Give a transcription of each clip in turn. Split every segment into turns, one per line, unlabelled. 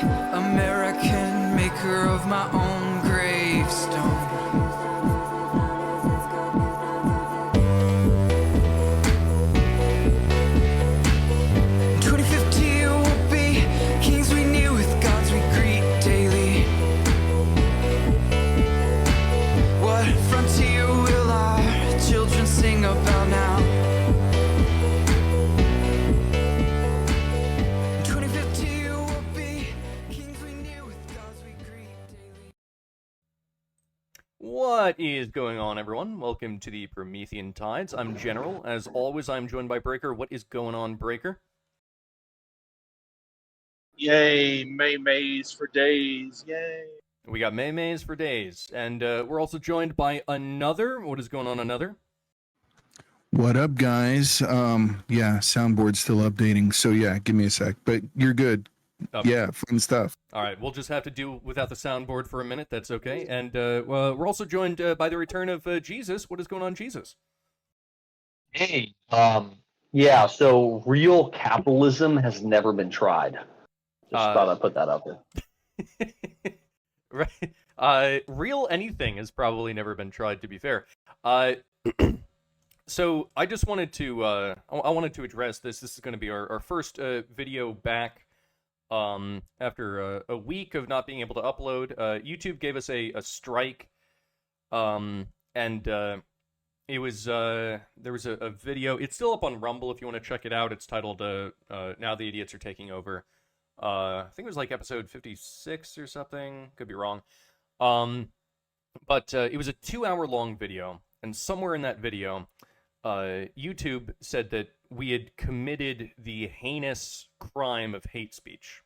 American, maker of my own gravestone. 2050 will be kings we knew, with gods we greet daily. What frontier will our children sing about now? 2050 will be kings we knew, with gods we greet daily.
What is going on, everyone? Welcome to the Promethean Tides. I'm General. As always, I'm joined by Breaker. What is going on, Breaker?
Yay, May-Mays for days, yay.
We got May-Mays for days. And we're also joined by another. What is going on, another?
What up, guys? Yeah, soundboard's still updating, so yeah, give me a sec. But you're good.
Oh.
Yeah, fun stuff.
All right, we'll just have to do without the soundboard for a minute. That's okay. And we're also joined by the return of Jesus. What is going on, Jesus?
Hey, yeah, so real capitalism has never been tried. Just thought I'd put that out there.
Right. Real anything has probably never been tried, to be fair. So I just wanted to, I wanted to address this. This is going to be our first video back after a week of not being able to upload. YouTube gave us a strike, and it was, there was a video. It's still up on Rumble if you want to check it out. It's titled, Now the Idiots Are Taking Over. I think it was like episode 56 or something. Could be wrong. But it was a 2-hour-long video, and somewhere in that video, YouTube said that we had committed the heinous crime of hate speech,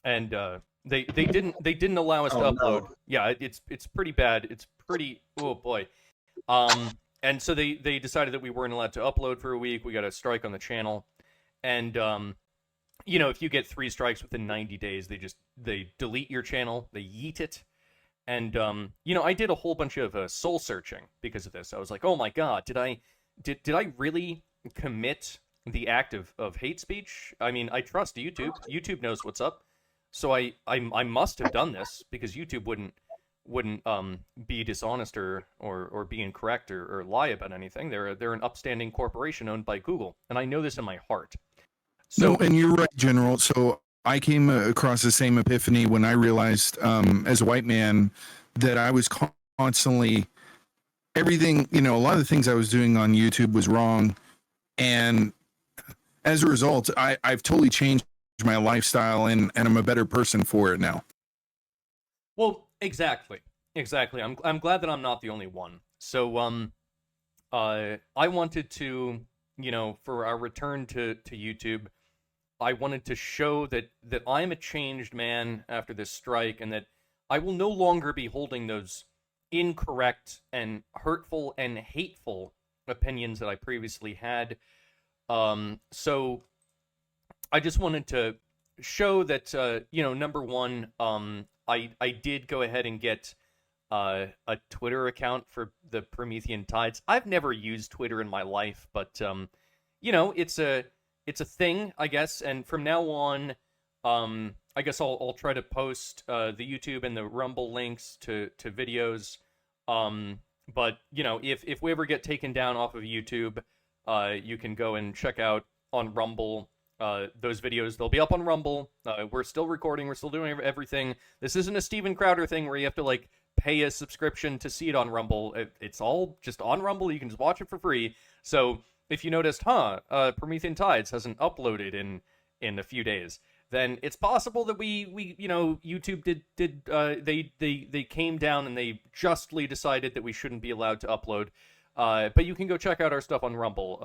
and they didn't allow us to upload.
No.
Yeah, it's pretty bad. It's pretty, oh boy. And so they decided that we weren't allowed to upload for a week. We got a strike on the channel, and you know, if you get 3 strikes within 90 days, they delete your channel, they yeet it. And you know, I did a whole bunch of soul searching because of this. I was like, oh my god, did I really commit the act of hate speech? I mean, I trust YouTube. YouTube knows what's up. So I must have done this, because YouTube wouldn't be dishonest or be incorrect or lie about anything. They're an upstanding corporation owned by Google, and I know this in my heart. So,
No, and you're right, General. So I came across the same epiphany when I realized, as a white man, that I was constantly, everything, you know, a lot of the things I was doing on YouTube was wrong. And as a result, I've totally changed my lifestyle, and I'm a better person for it now.
well, exactly. I'm glad that I'm not the only one. So I wanted to, you know, for our return to YouTube, I wanted to show that I'm a changed man after this strike, and that I will no longer be holding those incorrect and hurtful and hateful opinions that I previously had. So I just wanted to show that, you know, number one, I did go ahead and get a Twitter account for the Promethean Tides. I've never used Twitter in my life, but you know, it's a thing, I guess. And from now on, I guess I'll try to post the YouTube and the Rumble links to videos. But you know, if we ever get taken down off of YouTube, you can go and check out on Rumble those videos. They'll be up on Rumble. We're still recording. We're still doing everything. This isn't a Steven Crowder thing where you have to like pay a subscription to see it on Rumble. It's all just on Rumble. You can just watch it for free. So if you noticed, Promethean Tides hasn't uploaded in a few days, then it's possible that we you know, YouTube they came down and they justly decided that we shouldn't be allowed to upload. But you can go check out our stuff on Rumble,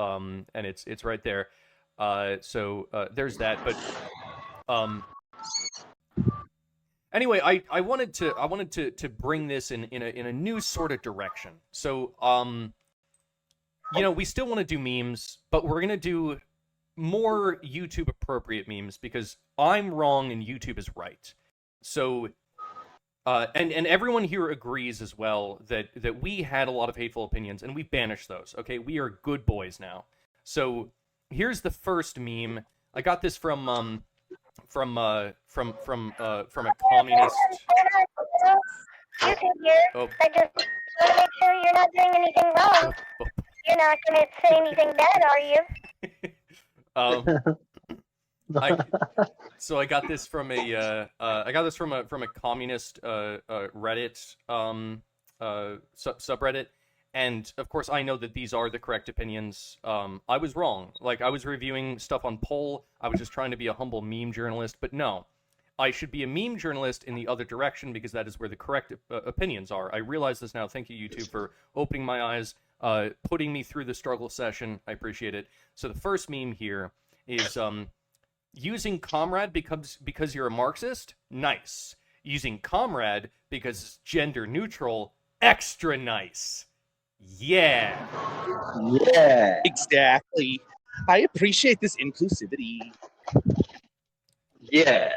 and it's right there. So there's that. But anyway, I wanted to bring this in a new sort of direction. So you know, we still want to do memes, but we're gonna do more YouTube appropriate memes, because I'm wrong and YouTube is right. So and everyone here agrees as well that we had a lot of hateful opinions, and we banished those. Okay, we are good boys now. So here's the first meme. I got this from a communist.
YouTube here.
Oh.
I just want to make sure you're not doing anything wrong. You're not going to say anything bad, are you?
So I got this from a communist Reddit subreddit, and of course I know that these are the correct opinions. I was wrong. Like, I was reviewing stuff on Poll. I was just trying to be a humble meme journalist, but no. I should be a meme journalist in the other direction because that is where the correct opinions are. I realize this now. Thank you, YouTube, for opening my eyes, putting me through the struggle session. I appreciate it. So the first meme here is using comrade because you're a Marxist? Nice. Using comrade because it's gender neutral? Extra nice. Yeah.
Yeah.
Exactly. I appreciate this inclusivity.
Yeah.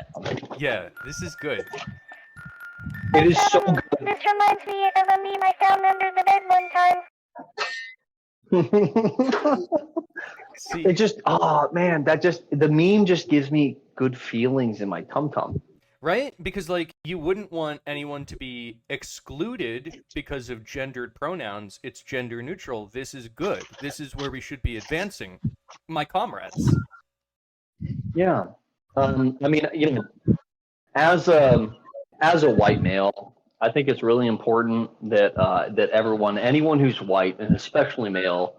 Yeah, this is good.
It is so good.
This reminds me of a meme I found under the bed one time.
See,
It just, oh man, the meme just gives me good feelings in my tum-tum.
right? Because, like, you wouldn't want anyone to be excluded because of gendered pronouns. It's gender neutral. This is good. This is where we should be advancing. My comrades.
Yeah. I mean, as a white male, I think it's really important that that anyone who's white, and especially male,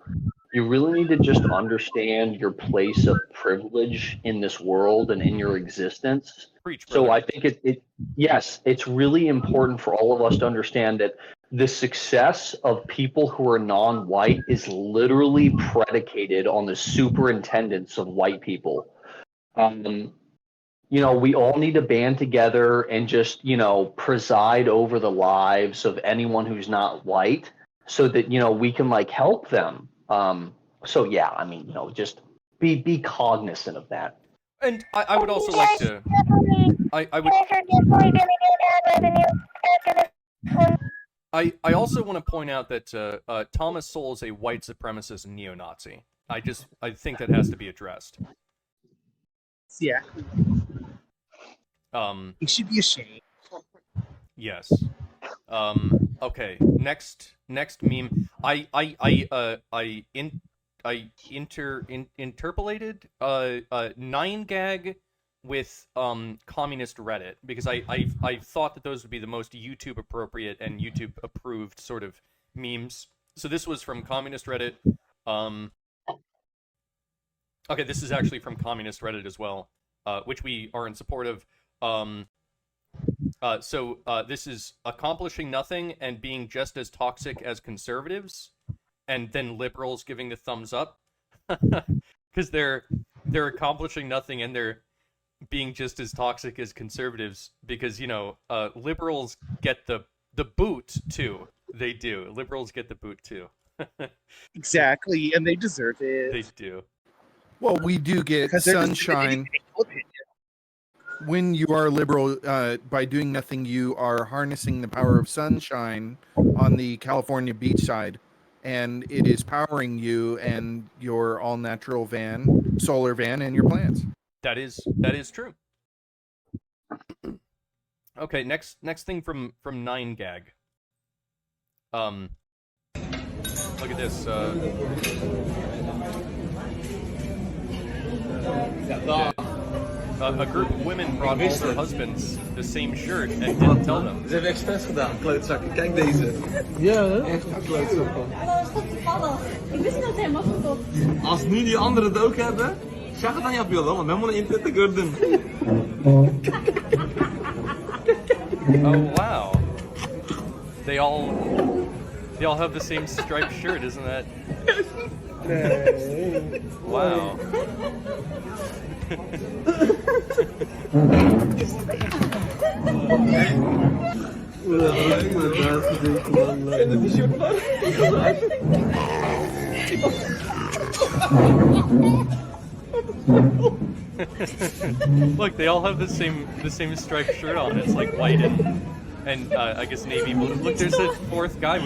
you really need to just understand your place of privilege in this world and in your existence.
Preach,
So
brother.
I think yes, it's really important for all of us to understand that the success of people who are non-white is literally predicated on the superintendence of white people. We all need to band together and just, preside over the lives of anyone who's not white so that, we can help them. So yeah, I mean, just be cognizant of that.
And I would also like to. I would.
You guys are definitely going to get ad revenue after this one.
I also want to point out that Thomas Sowell is a white supremacist neo-Nazi. I think that has to be addressed.
Yeah, you should be ashamed.
Yes. Okay. Next meme. I interpolated 9gag with communist Reddit because I thought that those would be the most YouTube appropriate and YouTube approved sort of memes. So this was from communist Reddit. Okay, this is actually from communist Reddit as well, which we are in support of. So this is accomplishing nothing and being just as toxic as conservatives, and then liberals giving the thumbs up, because they're accomplishing nothing and they're being just as toxic as conservatives because liberals get the boot too. They do. Liberals get the boot too.
Exactly, and they deserve it.
They do.
Well, we do get
Because they're just
sunshine.
opinion.
When you are liberal, by doing nothing, you are harnessing the power of sunshine on the California beachside, and it is powering you and your all-natural van, solar van, and your plants.
That is true. Okay, next thing from 9gag. Look at this. A group of women brought all their husbands the same shirt and didn't tell them.
Ze hebben expres gedaan, klootzakken. Kijk deze. Ja, hè? Echt een klootzak.
Oh, dat is toch toevallig. Ik wist niet dat hij hem afgekocht.
Als nu die anderen het ook hebben, zeg het aan je beelden, want men moet een te gördüm.
Oh wow! They all have the same striped shirt, isn't that? Wow. Look, they all have the same striped shirt on. It's like white and I guess navy blue. Look, there's a fourth guy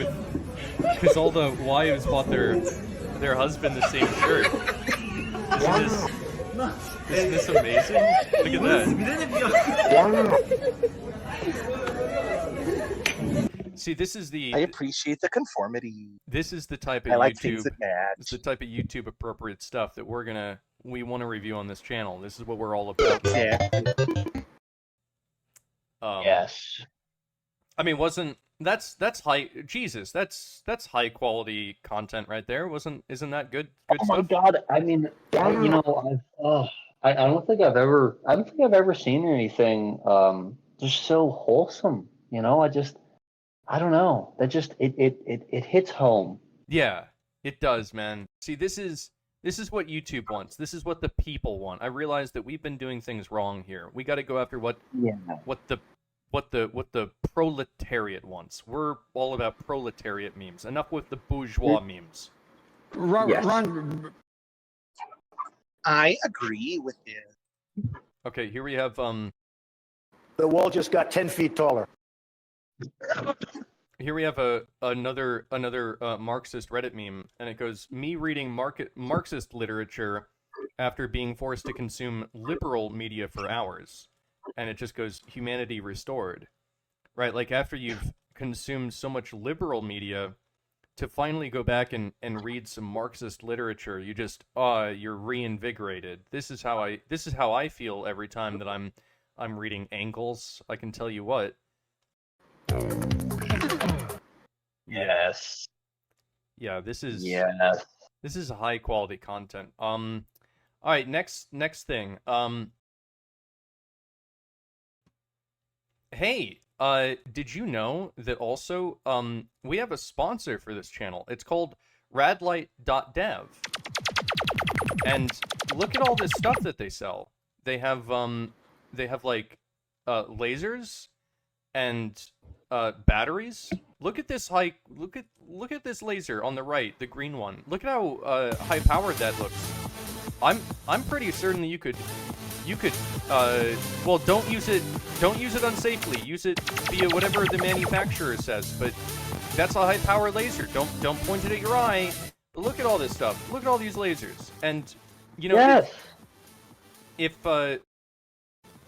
because all the wives bought their husband the same shirt. Isn't this amazing? Look at that. See, this is
I appreciate the conformity.
this is the type of
I like
YouTube.
things that
It's the
match.
type of YouTube appropriate stuff that we want to review on this channel. This is what we're all about.
Exactly.
Yes.
I mean, that's high? Jesus, that's high quality content right there. Isn't that good? Good
Oh my
stuff.
God! I mean, I don't think I've ever seen anything just so wholesome. I don't know. That just it hits home.
Yeah, it does, man. See, this is what YouTube wants. This is what the people want. I realize that we've been doing things wrong here. We got to go after what the proletariat wants. We're all about proletariat memes. Enough with the bourgeois memes.
Ron,
I agree with you.
Okay, here we have
The wall just got 10 feet taller.
Here we have another Marxist Reddit meme, and it goes, "Me reading Marxist literature after being forced to consume liberal media for hours," and it just goes, "Humanity restored," right? Like after you've consumed so much liberal media, to finally go back and read some Marxist literature, you just you're reinvigorated. This is how I feel every time that I'm reading Engels. I can tell you what.
Yes.
Yeah, this is high quality content. All right, next thing. Hey, did you know that also we have a sponsor for this channel? It's called radlight.dev. And look at all this stuff that they sell. They have like lasers and batteries. Look at this look at this laser on the right, the green one. Look at how high powered that looks. I'm pretty certain that you could well, don't use it unsafely. Use it via whatever the manufacturer says, but that's a high power laser. Don't point it at your eye. But look at all this stuff. Look at all these lasers. And you know,
Yes.
if
I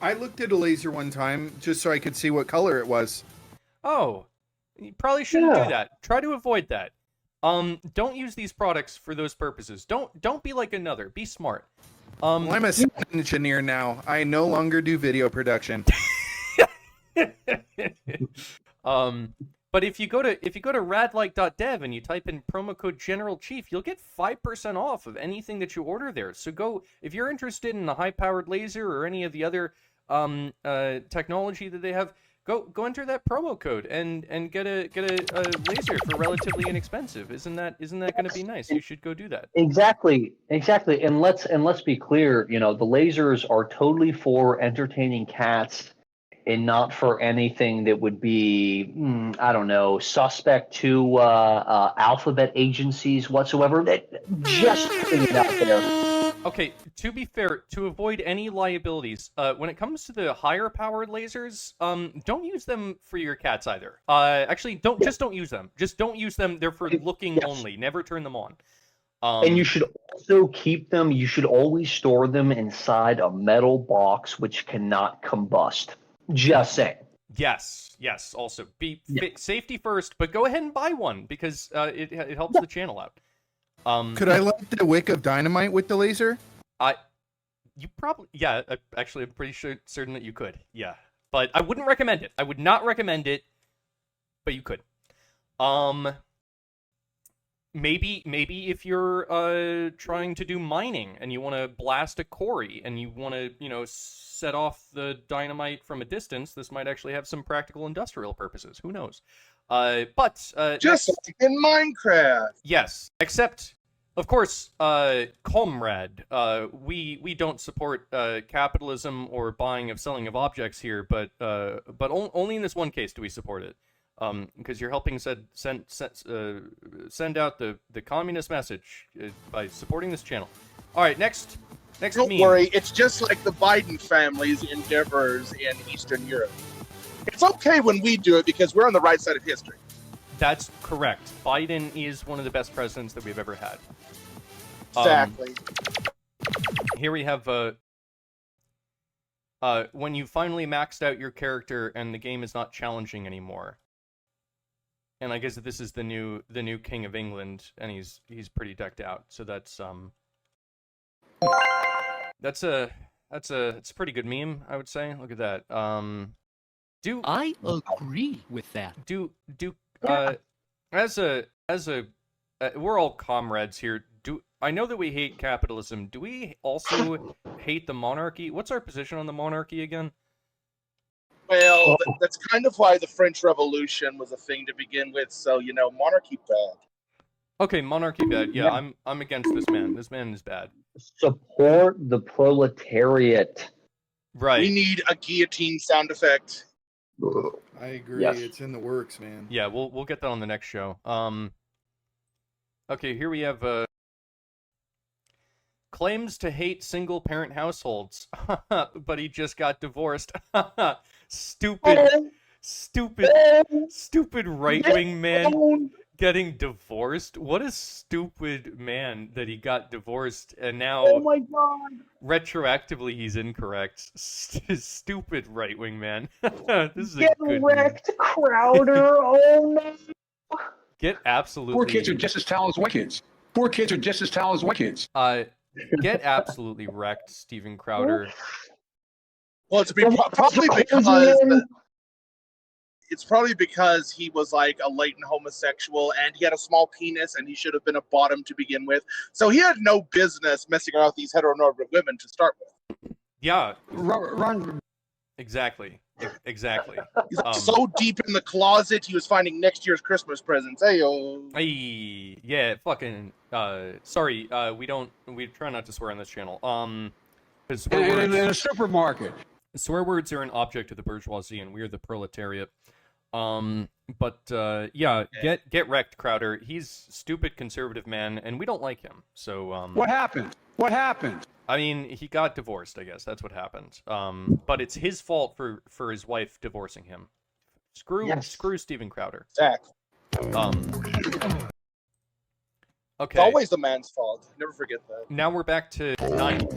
looked at a laser one time just so I could see what color it was.
oh, you probably shouldn't do
Yeah.
that. Try to avoid that. Don't use these products for those purposes. Don't be like another. Be smart.
Well, I'm a sound engineer now. I no longer do video production.
But if you go to radlight.dev and you type in promo code General Chief, you'll get 5% off of anything that you order there. So go, if you're interested in a high powered laser or any of the other technology that they have, go enter that promo code and get a laser for relatively inexpensive. Isn't that going to be nice? You should go do that.
Exactly. And let's be clear. The lasers are totally for entertaining cats, and not for anything that would be, I don't know, suspect to alphabet agencies whatsoever. Just putting it out there.
Okay, to be fair, to avoid any liabilities, when it comes to the higher powered lasers, don't use them for your cats either. Actually, don't use them. Just don't use them. They're for looking only. Never turn them on.
And you should also keep them. You should always store them inside a metal box which cannot combust. Just saying.
Yes. Also, safety first, but go ahead and buy one because it helps the channel out.
Could I light the wick of dynamite with the laser?
You probably, yeah. Actually, I'm pretty certain that you could. Yeah, but I wouldn't recommend it. I would not recommend it, but you could. Maybe if you're trying to do mining and you want to blast a quarry and you want to, set off the dynamite from a distance, this might actually have some practical industrial purposes. Who knows? But
Just like in Minecraft.
yes, except of course, comrade, we don't support capitalism or buying of selling of objects here, but only in this one case do we support it. Because you're helping send out the communist message by supporting this channel. All right, next
Don't
meme.
worry, it's just like the Biden family's endeavors in Eastern Europe. It's okay when we do it because we're on the right side of history.
That's correct. Biden is one of the best presidents that we've ever had.
Exactly.
Here we have when you finally maxed out your character and the game is not challenging anymore. And I guess this is the new King of England, and he's pretty decked out. So that's a pretty good meme, I would say. Look at that.
I agree with that.
As a we're all comrades here. I know that we hate capitalism. Do we also hate the monarchy? What's our position on the monarchy again?
Well, that's kind of why the French Revolution was a thing to begin with. So, monarchy bad.
Okay, monarchy bad. Yeah, I'm against this man. This man is bad.
Support the proletariat.
Right.
We need a guillotine sound effect.
I agree.
Yes.
It's in the works, man.
Yeah, we'll get that on the next show. Okay, here we have claims to hate single-parent households, but he just got divorced. Stupid right-wing man getting divorced. What a stupid man that he got divorced, and now
Oh my god!
retroactively he's incorrect. Stupid right-wing man. This is
Get
a good
wrecked, Crowder! Oh no!
Get absolutely.
Poor kids are just as talented as white kids. Poor kids are just as talented as white kids.
Get absolutely wrecked, Steven Crowder.
Well, it's probably because he was like a latent homosexual and he had a small penis and he should have been a bottom to begin with. So he had no business messing around with these heteronormative women to start with.
Yeah.
Run.
Exactly.
He's so deep in the closet, he was finding next year's Christmas presents.
Hey, yeah, fucking. Sorry, we try not to swear on this channel. Because swear words,
in a supermarket.
Swear words are an object of the bourgeoisie, and we're the proletariat. But yeah, get wrecked, Crowder. He's stupid conservative man, and we don't like him. So
What happened? What happened?
I mean, he got divorced, I guess. That's what happened. But it's his fault for his wife divorcing him. Screw Steven Crowder.
Exactly.
Okay.
It's always the man's fault. Never forget that.
Now we're back to 9.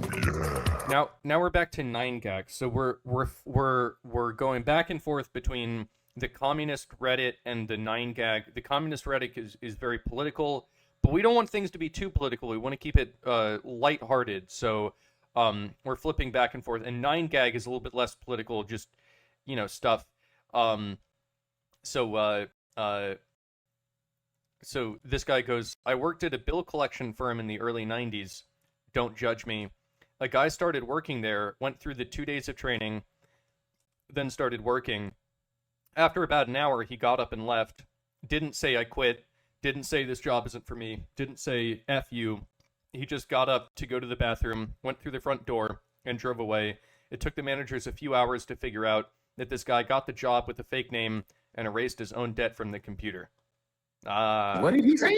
Now we're back to 9gag. So we're going back and forth between the communist Reddit and the 9gag. The communist Reddit is very political. But we don't want things to be too political. We want to keep it lighthearted. So we're flipping back and forth. And 9gag is a little bit less political, just, stuff. So this guy goes, I worked at a bill collection firm in the early 90s. Don't judge me. A guy started working there, went through the 2 days of training, then started working. After about an hour, he got up and left. Didn't say I quit. Didn't say this job isn't for me. Didn't say F you. He just got up to go to the bathroom, went through the front door, and drove away. It took the managers a few hours to figure out that this guy got the job with a fake name and erased his own debt from the computer.
What did he say?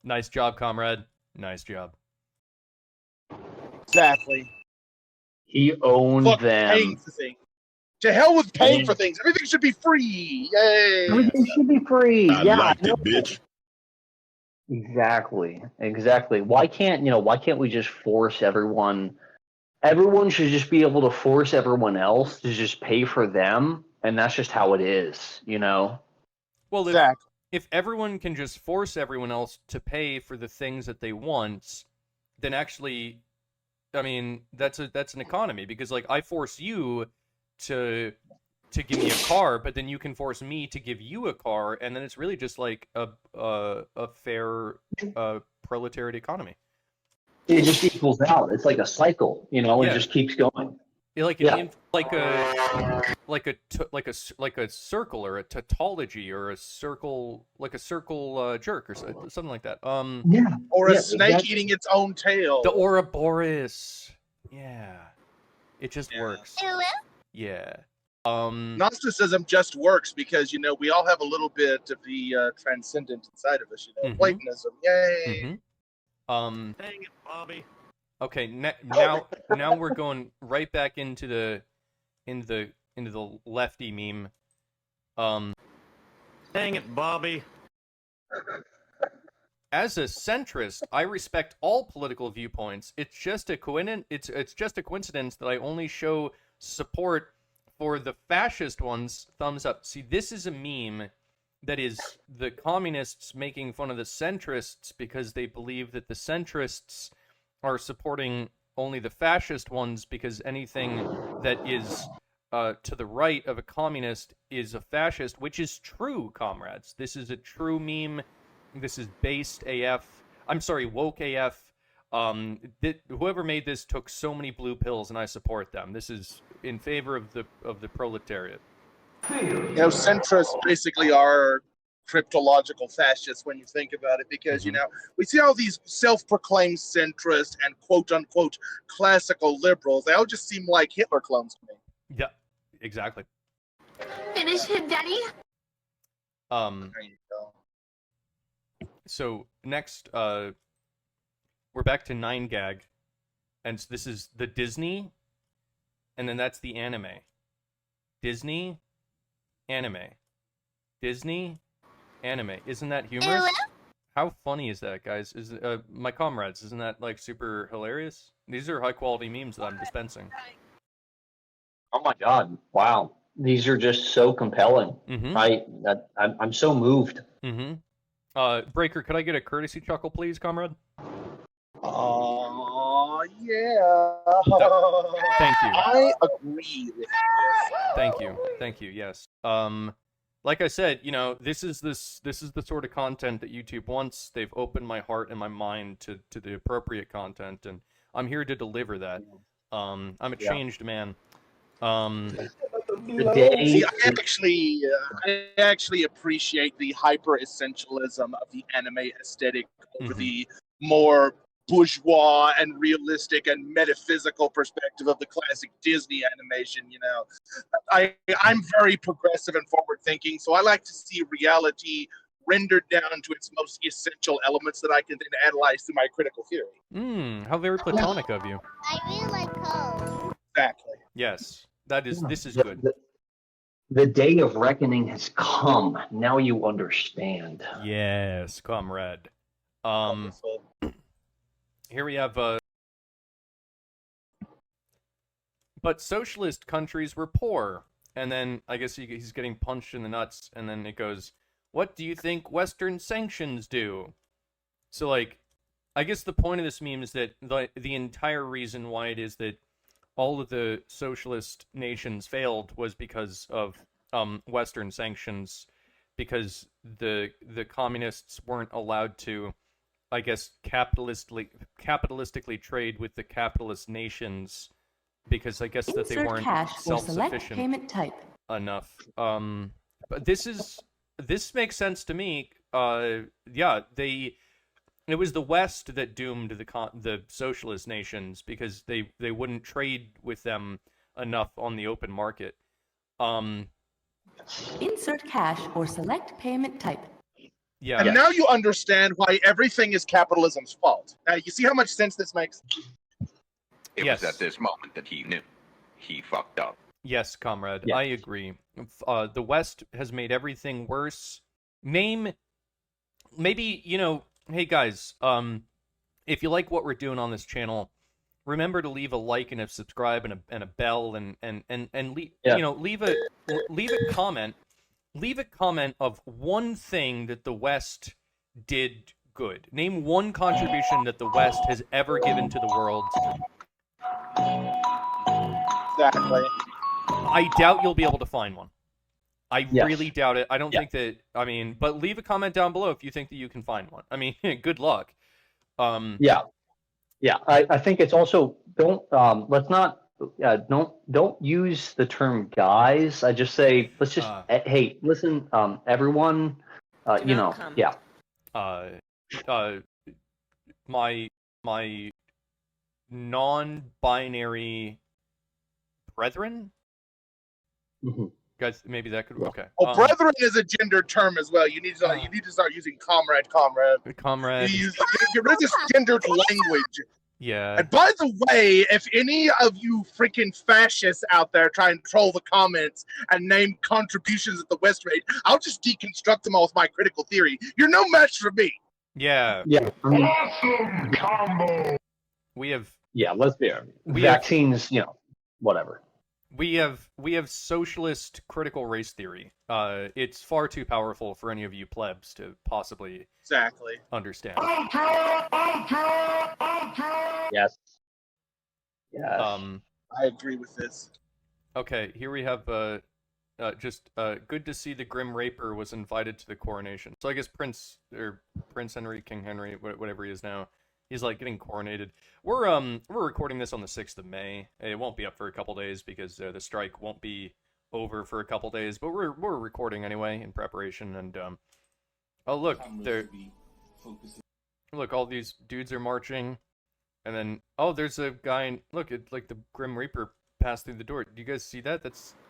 Nice job, comrade. Nice job.
Exactly.
He owned
Fuck
them.
paying for things. To hell with paying for things. Everything should be free. Yay.
Everything should be free.
I
yeah.
liked it, bitch.
Exactly. Why can't we just force everyone? Everyone should just be able to force everyone else to just pay for them, and that's just how it is,
Well,
Exactly.
if everyone can just force everyone else to pay for the things that they want, then actually, I mean, that's an economy, because like I force you to give me a car, but then you can force me to give you a car, and then it's really just like a fair proletariat economy.
It just equals out. It's like a cycle, it just keeps going.
Like a circle or a tautology or a circle jerk or something like that.
Or a snake eating its own tail.
The Ouroboros. Yeah. It just works. Yeah.
Gnosticism just works because, we all have a little bit of the transcendent inside of us,
Mhm.
Platonism. Yay.
Dang
it, Bobby.
Okay, now we're going right back into the lefty meme.
Dang it, Bobby.
as a centrist, I respect all political viewpoints. It's just a coincidence that I only show support for the fascist ones. Thumbs up. See, this is a meme that is the communists making fun of the centrists because they believe that the centrists are supporting only the fascist ones because anything that is to the right of a communist is a fascist, which is true, comrades. This is a true meme. This is based AF. I'm sorry, woke AF. Whoever made this took so many blue pills, and I support them. This is in favor of the proletariat.
You know, centrists basically are cryptological fascists when you think about it, because you know, we see all these self-proclaimed centrists and quote-unquote classical liberals. They all just seem like Hitler clones to me.
Yeah, exactly.
Finish him, Daddy.
There you go.
So next, we're back to 9gag, and this is the Disney, and then that's the anime. Disney, anime. Disney, anime. Isn't that humorous? How funny is that, guys? Is my comrades? Isn't that like super hilarious? These are high quality memes that I'm dispensing.
Oh my God! Wow, these are just so compelling. I'm so moved.
Breaker, could I get a courtesy chuckle, please, comrade?
Yeah.
Thank you.
I agree with you.
Thank you. Yes. Like I said, you know, this is the sort of content that YouTube wants. They've opened my heart and my mind to the appropriate content, and I'm here to deliver that. I'm a changed man.
See, I actually appreciate the hyper essentialism of the anime aesthetic over the more bourgeois and realistic and metaphysical perspective of the classic Disney animation. You know, I'm very progressive and forward thinking, so I like to see reality rendered down to its most essential elements that I can then analyze through my critical theory.
How very platonic of you.
I really like Coke.
Exactly.
Yes, this is good.
The day of reckoning has come. Now you understand.
Yes, comrade. Here we have but socialist countries were poor, and then I guess he's getting punched in the nuts, and then it goes, what do you think Western sanctions do? So, like, I guess the point of this meme is that the entire reason why it is that all of the socialist nations failed was because of Western sanctions, because the communists weren't allowed to, I guess, capitalistically trade with the capitalist nations, because I guess that they weren't self-sufficient payment type enough. But this makes sense to me. It was the West that doomed the socialist nations because they wouldn't trade with them enough on the open market.
Insert cash or select payment type.
Yeah.
And now you understand why everything is capitalism's fault. Now you see how much sense this makes?
It was at this moment that he knew. He fucked up.
Yes, comrade, I agree. The West has made everything worse. Maybe, you know, hey guys, if you like what we're doing on this channel, remember to leave a like and a subscribe and a bell and you know, leave a comment. Leave a comment of one thing that the West did good. Name one contribution that the West has ever given to the world.
Exactly.
I doubt you'll be able to find one. I really doubt it. I don't think that, I mean, but leave a comment down below if you think that you can find one. I mean, good luck.
I think it's also, don't use the term guys. I just say, let's just, hey, listen, everyone, you know,
my non-binary brethren? Guys, maybe that could, okay.
Well, brethren is a gendered term as well. You need to start using comrade. You get rid of this gendered language.
Yeah.
And by the way, if any of you freaking fascists out there try and troll the comments and name contributions that the West made, I'll just deconstruct them all with my critical theory. You're no match for me.
Yeah.
Yeah.
Awesome combo.
We have
Yeah, let's be honest.
We have-
Vaccines, whatever.
we have socialist critical race theory. It's far too powerful for any of you plebs to possibly
Exactly.
understand.
Yes. Yes.
I agree with this.
Okay, here we have good to see the Grim Reaper was invited to the coronation. So I guess Prince Henry, King Henry, whatever he is now, he's like getting coronated. We're recording this on the 6th of May. It won't be up for a couple days because the strike won't be over for a couple days, but we're recording anyway in preparation. And oh look, look, all these dudes are marching, and then there's a guy. Look, it's like the Grim Reaper passed through the door. Do you guys see that?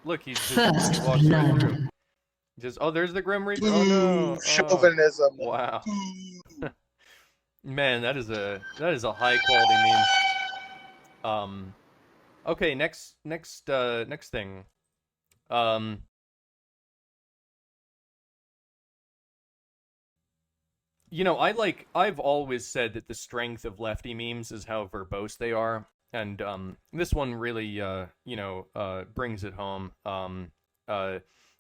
Look, he walks right through. Just there's the Grim Reaper. Oh no,
chauvinism.
Wow. Man, that is a high quality meme. Okay, next thing. I've always said that the strength of lefty memes is how verbose they are, and this one really brings it home.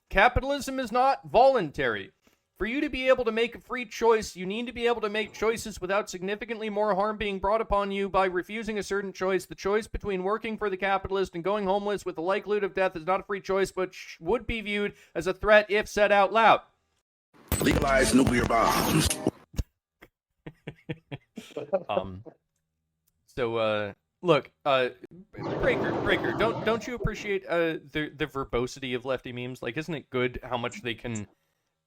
Capitalism is not voluntary. For you to be able to make a free choice, you need to be able to make choices without significantly more harm being brought upon you by refusing a certain choice. The choice between working for the capitalist and going homeless with the likelihood of death is not a free choice, but would be viewed as a threat if said out loud.
Legalize nuclear bombs.
Look, Breaker, don't you appreciate the verbosity of lefty memes? Like, isn't it good how much they can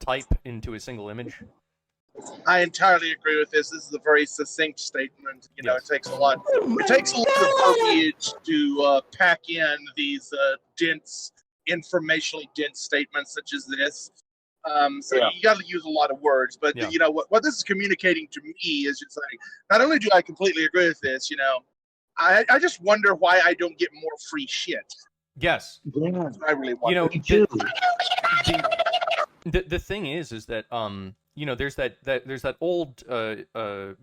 type into a single image?
I entirely agree with this. This is a very succinct statement.
Yes.
It takes a lot. It takes a lot of verbiage to pack in these dense, informationally dense statements such as this. You got to use a lot of words. But what this is communicating to me is just like, not only do I completely agree with this, I just wonder why I don't get more free shit.
Yes.
That's what I really wonder.
The thing is that there's that old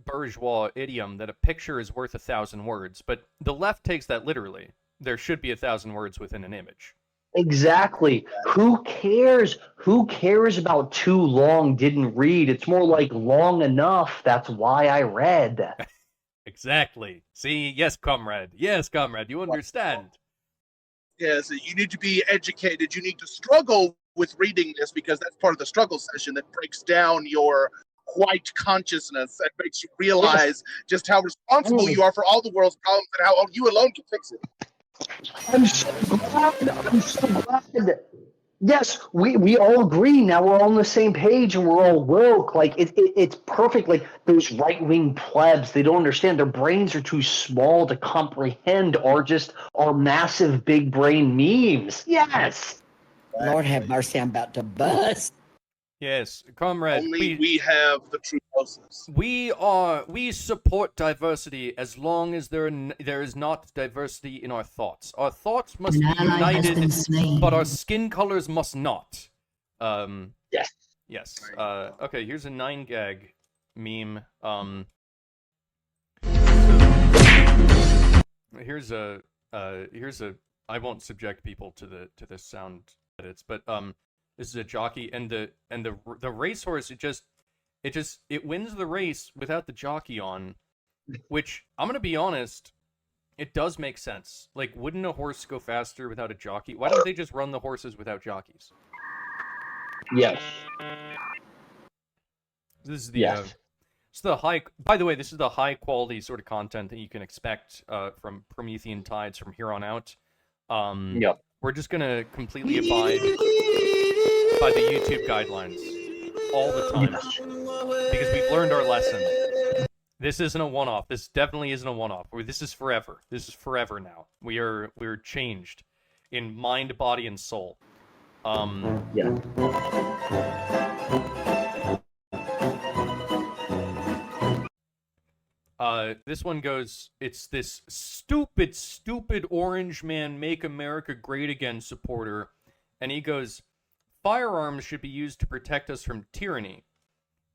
bourgeois idiom that a picture is worth 1,000 words, but the left takes that literally. There should be 1,000 words within an image.
Exactly. Who cares? Who cares about too long didn't read? It's more like long enough. That's why I read.
Exactly. See, yes, comrade. Yes, comrade. You understand.
Yes, you need to be educated. You need to struggle with reading this because that's part of the struggle session that breaks down your white consciousness and makes you realize just how responsible you are for all the world's problems and how you alone can fix it.
I'm so glad. Yes, we all agree now. We're all on the same page and we're all woke. Like it's perfect. Like those right-wing plebs, they don't understand. Their brains are too small to comprehend our massive big brain memes. Yes.
Lord have mercy, I'm about to bust.
Yes, comrade.
Only we have the true process.
We support diversity as long as there is not diversity in our thoughts. Our thoughts must be united, but our skin colors must not.
Yes.
Yes. Okay, here's a 9gag meme. Here's a I won't subject people to the sound edits, but this is a jockey and the racehorse. It wins the race without the jockey on, which I'm gonna be honest, it does make sense. Like, wouldn't a horse go faster without a jockey? Why don't they just run the horses without jockeys?
Yes.
This is the high. By the way, this is the high quality sort of content that you can expect from Promethean Tides from here on out. We're just gonna completely abide by the YouTube guidelines all the time because we've learned our lesson. This isn't a one-off. This definitely isn't a one-off. This is forever. This is forever now. We're changed in mind, body, and soul. This one goes, it's this stupid orange man make America great again supporter, and he goes, firearms should be used to protect us from tyranny.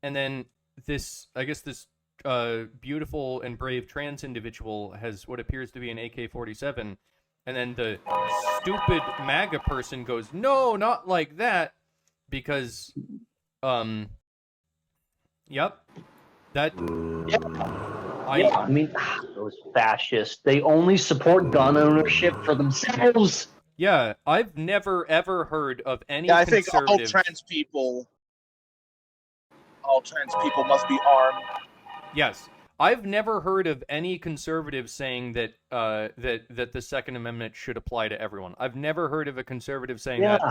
And then this beautiful and brave trans individual has what appears to be an AK-47, and then the stupid MAGA person goes, no, not like that, because, yep, that,
I mean, those fascists, they only support gun ownership for themselves.
Yeah, I've never, ever heard of any
I think
conservative...
all trans people must be armed.
Yes. I've never heard of any conservative saying that that the Second Amendment should apply to everyone. I've never heard of a conservative saying that.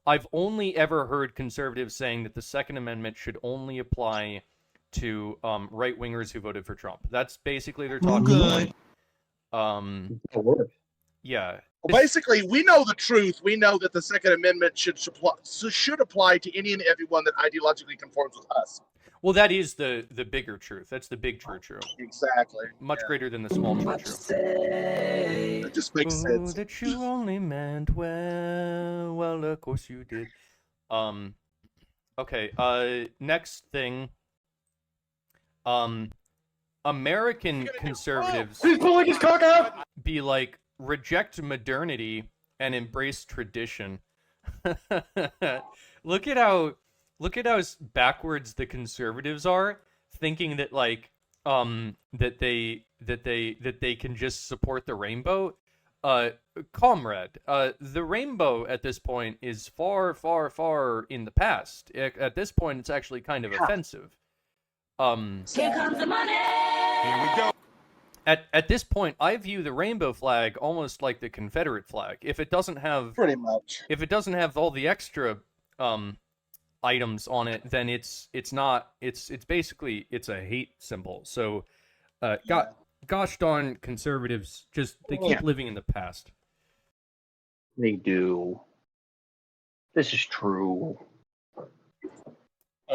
I've only ever heard conservatives saying that the Second Amendment should only apply to right-wingers who voted for Trump. That's basically their talking point. Yeah.
Well, basically, we know the truth. We know that the Second Amendment should apply to any and everyone that ideologically conforms with us.
Well, that is the bigger truth. That's the big true.
Exactly.
Much greater than the small true.
It just makes sense.
That you only meant well. Well, of course you did. Okay. Next thing. American conservatives.
He's pulling his cock out.
Be like, reject modernity and embrace tradition. Look at how backwards the conservatives are, thinking that like that they can just support the rainbow. Comrade, the rainbow at this point is far in the past. At this point, it's actually kind of offensive.
Here comes the money.
Here we go.
At this point, I view the rainbow flag almost like the Confederate flag. If it doesn't have all the extra items on it, then it's basically a hate symbol. So, gosh darn conservatives, they keep living in the past.
They do. This is true.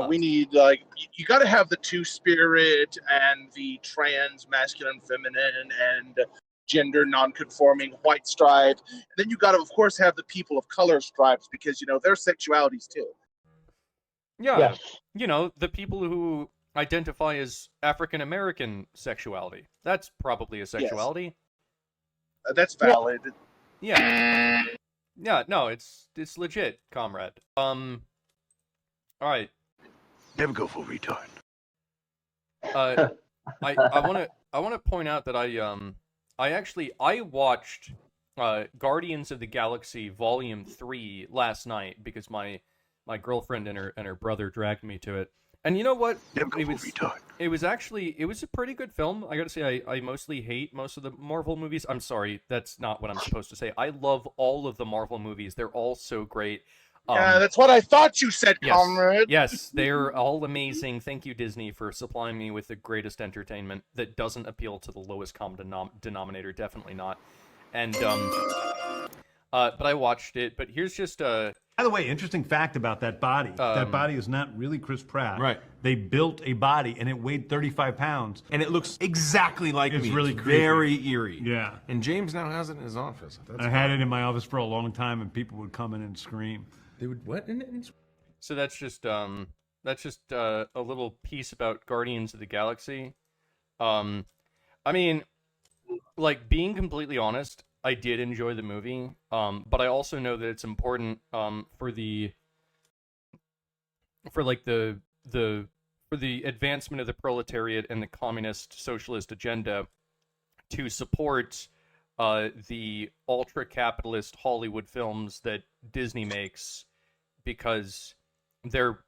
We need, you got to have the two-spirit and the trans, masculine, feminine, and gender non-conforming white stripe. And then you got to, of course, have the people of color stripes because, their sexualities too.
Yeah.
Yes.
The people who identify as African-American sexuality. That's probably a sexuality.
Yes. That's valid.
Yeah. Yeah, no, it's legit, comrade. All right.
Never go full retard.
I want to point out that I watched Guardians of the Galaxy Volume 3 last night because my girlfriend and her brother dragged me to it. And you know what? It was a pretty good film. I gotta say, I mostly hate most of the Marvel movies. I'm sorry, that's not what I'm supposed to say. I love all of the Marvel movies. They're all so great.
Yeah, that's what I thought you said, comrade.
Yes, they're all amazing. Thank you, Disney, for supplying me with the greatest entertainment that doesn't appeal to the lowest common denominator. Definitely not. And but I watched it. But here's just
By the way, interesting fact about that body. That body is not really Chris Pratt.
Right.
They built a body, and it weighed 35 pounds.
And it looks exactly like
It's
me.
really
It's
creepy.
very eerie.
Yeah.
And James now has it in his office.
I had it in my office for a long time, and people would come in and scream.
They would what?
So that's just a little piece about Guardians of the Galaxy. I mean, like, being completely honest, I did enjoy the movie. But I also know that it's important for the advancement of the proletariat and the communist socialist agenda to support the ultra-capitalist Hollywood films that Disney makes, because they're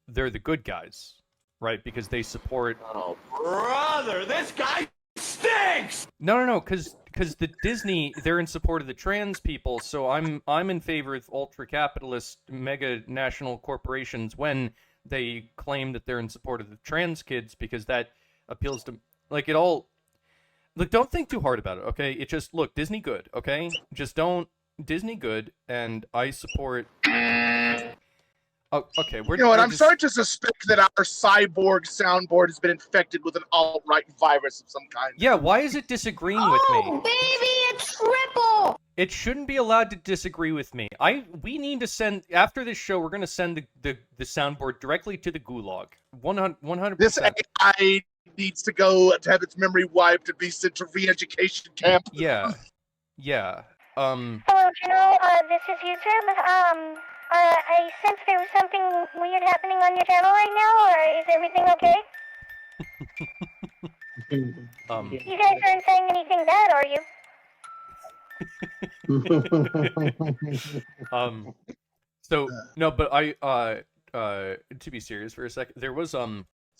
the good guys, right? Because they support.
Oh, brother, this guy stinks.
No, because the Disney, they're in support of the trans people. So I'm in favor of ultra-capitalist mega national corporations when they claim that they're in support of the trans kids, because that appeals to it all. Look, don't think too hard about it, okay? It just, look, Disney good, okay? Just don't, Disney good, and I support... Oh, okay,
I'm starting to suspect that our cyborg soundboard has been infected with an alt-right virus of some kind.
Yeah, why is it disagreeing with me?
Baby, it's triple!
It shouldn't be allowed to disagree with me. We need to send, after this show, we're going to send the soundboard directly to the gulag. 100%.
This AI needs to go to have its memory wiped and be sent to re-education camp.
Yeah. Yeah.
Hello, General. This is YouTube. I sense there was something weird happening on your channel right now, or is everything okay? You guys aren't saying anything bad, are you?
So no, but to be serious for a second, there was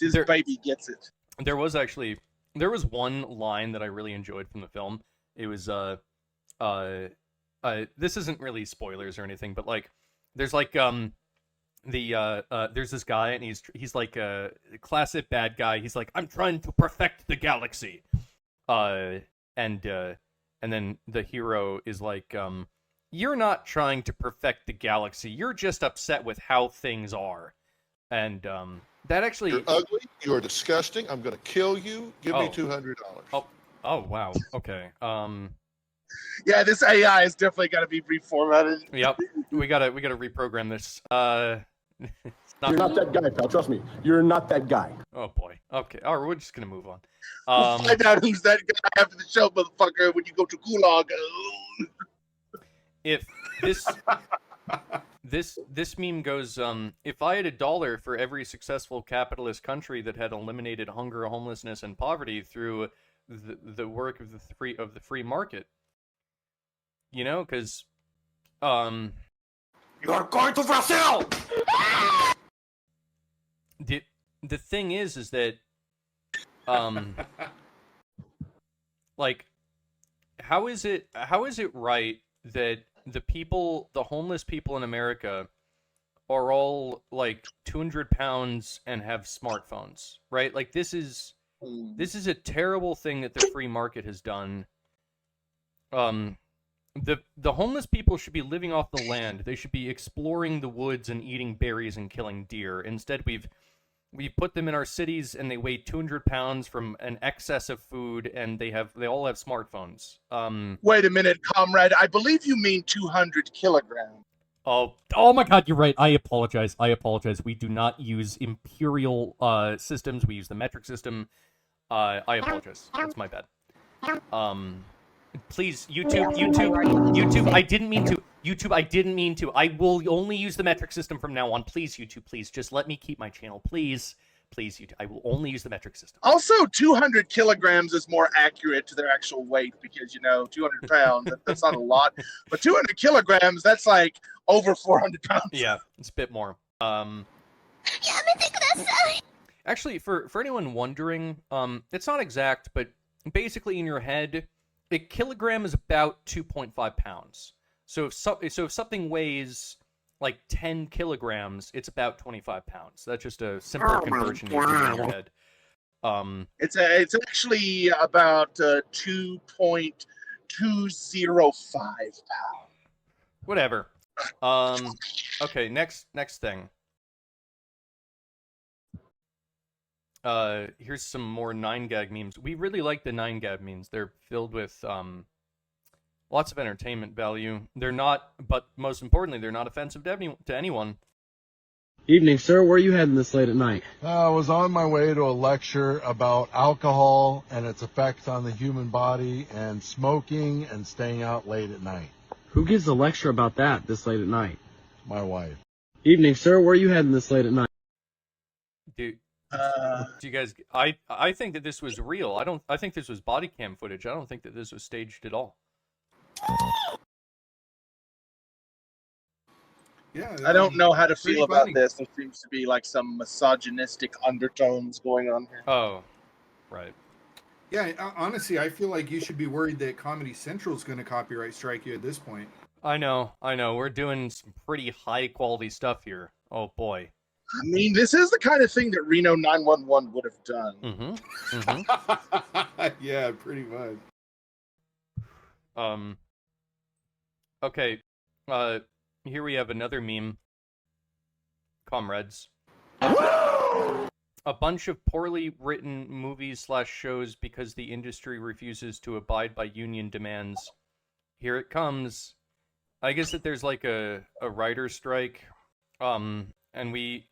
This baby gets it.
There was one line that I really enjoyed from the film. It was this isn't really spoilers or anything, but like there's like there's this guy and he's like a classic bad guy. He's like, I'm trying to perfect the galaxy. And then the hero is like, you're not trying to perfect the galaxy. You're just upset with how things are. And that actually...
You're ugly. You're disgusting. I'm going to kill you. Give me $200.
Oh, wow. Okay.
Yeah, this AI is definitely got to be reformatted.
Yep. We gotta reprogram this.
You're not that guy, pal. Trust me. You're not that guy.
Oh, boy. Okay. All right, we're just going to move on.
We'll find out who's that guy after the show, motherfucker, when you go to Gulag.
If this meme goes, if I had $1 for every successful capitalist country that had eliminated hunger, homelessness, and poverty through the work of the free market, you know, because
You're going to Brazil.
The thing is that like how is it right that the homeless people in America are all like 200 pounds and have smartphones, right? Like this is a terrible thing that the free market has done. The homeless people should be living off the land. They should be exploring the woods and eating berries and killing deer. Instead, we've put them in our cities and they weigh 200 pounds from an excess of food, and they all have smartphones.
Wait a minute, comrade. I believe you mean 200 kilograms.
Oh my God, you're right. I apologize. We do not use imperial systems. We use the metric system. I apologize. That's my bad. Please, YouTube, I didn't mean to. YouTube, I didn't mean to. I will only use the metric system from now on. Please, YouTube, please, just let me keep my channel. Please, YouTube, I will only use the metric system.
Also, 200 kilograms is more accurate to their actual weight because, 200 pounds, that's not a lot. But 200 kilograms, that's like over 400 pounds.
Yeah, it's a bit more. Actually, for anyone wondering, it's not exact, but basically in your head, a kilogram is about 2.5 pounds. So if something weighs like 10 kilograms, it's about 25 pounds. That's just a simple conversion you can do in your head.
It's actually about 2.205 pounds.
Whatever. Okay, next thing. Here's some more 9gag memes. We really like the 9gag memes. They're filled with lots of entertainment value. They're not, but most importantly, they're not offensive to anyone.
Evening, sir. Where are you heading this late at night?
I was on my way to a lecture about alcohol and its effects on the human body and smoking and staying out late at night.
Who gives a lecture about that this late at night?
My wife.
Evening, sir. Where are you heading this late at night?
Do you guys? I think that this was real. I think this was body cam footage. I don't think that this was staged at all.
Yeah, I don't know how to feel about this. There seems to be like some misogynistic undertones going on here.
Oh, right.
Yeah, honestly, I feel like you should be worried that Comedy Central is going to copyright strike you at this point.
I know. We're doing some pretty high quality stuff here. Oh boy.
I mean, this is the kind of thing that Reno 911 would have done.
Yeah, pretty much.
Okay. Here we have another meme. Comrades. A bunch of poorly written movies/shows because the industry refuses to abide by union demands. here it comes. I guess that there's like a writer's strike, and we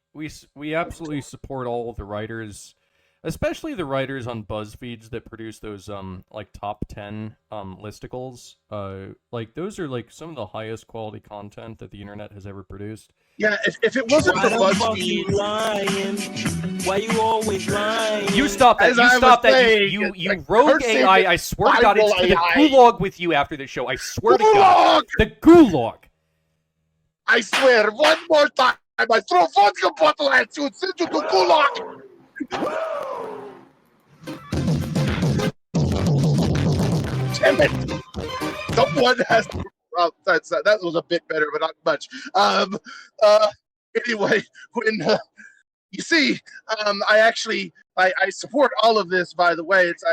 absolutely support all of the writers, especially the writers on BuzzFeeds that produce those like top 10 listicles. Like those are like some of the highest quality content that the internet has ever produced.
Yeah, if it wasn't for
Why the fuck
BuzzFeed,
you lying? Why you always lying?
You stop that!
As
You
I
stop
was
that!
saying,
You
it's like
rogue
cursing
AI! I swear to God, it's
Bible
the
AI.
gulag with you after the show. I swear to God, the gulag.
I swear, one more time, I throw vodka bottle at you and send you to Gulag. Damn it! Someone has to. Well, that was a bit better, but not much. Anyway, when you see, I actually I support all of this. By the way, it's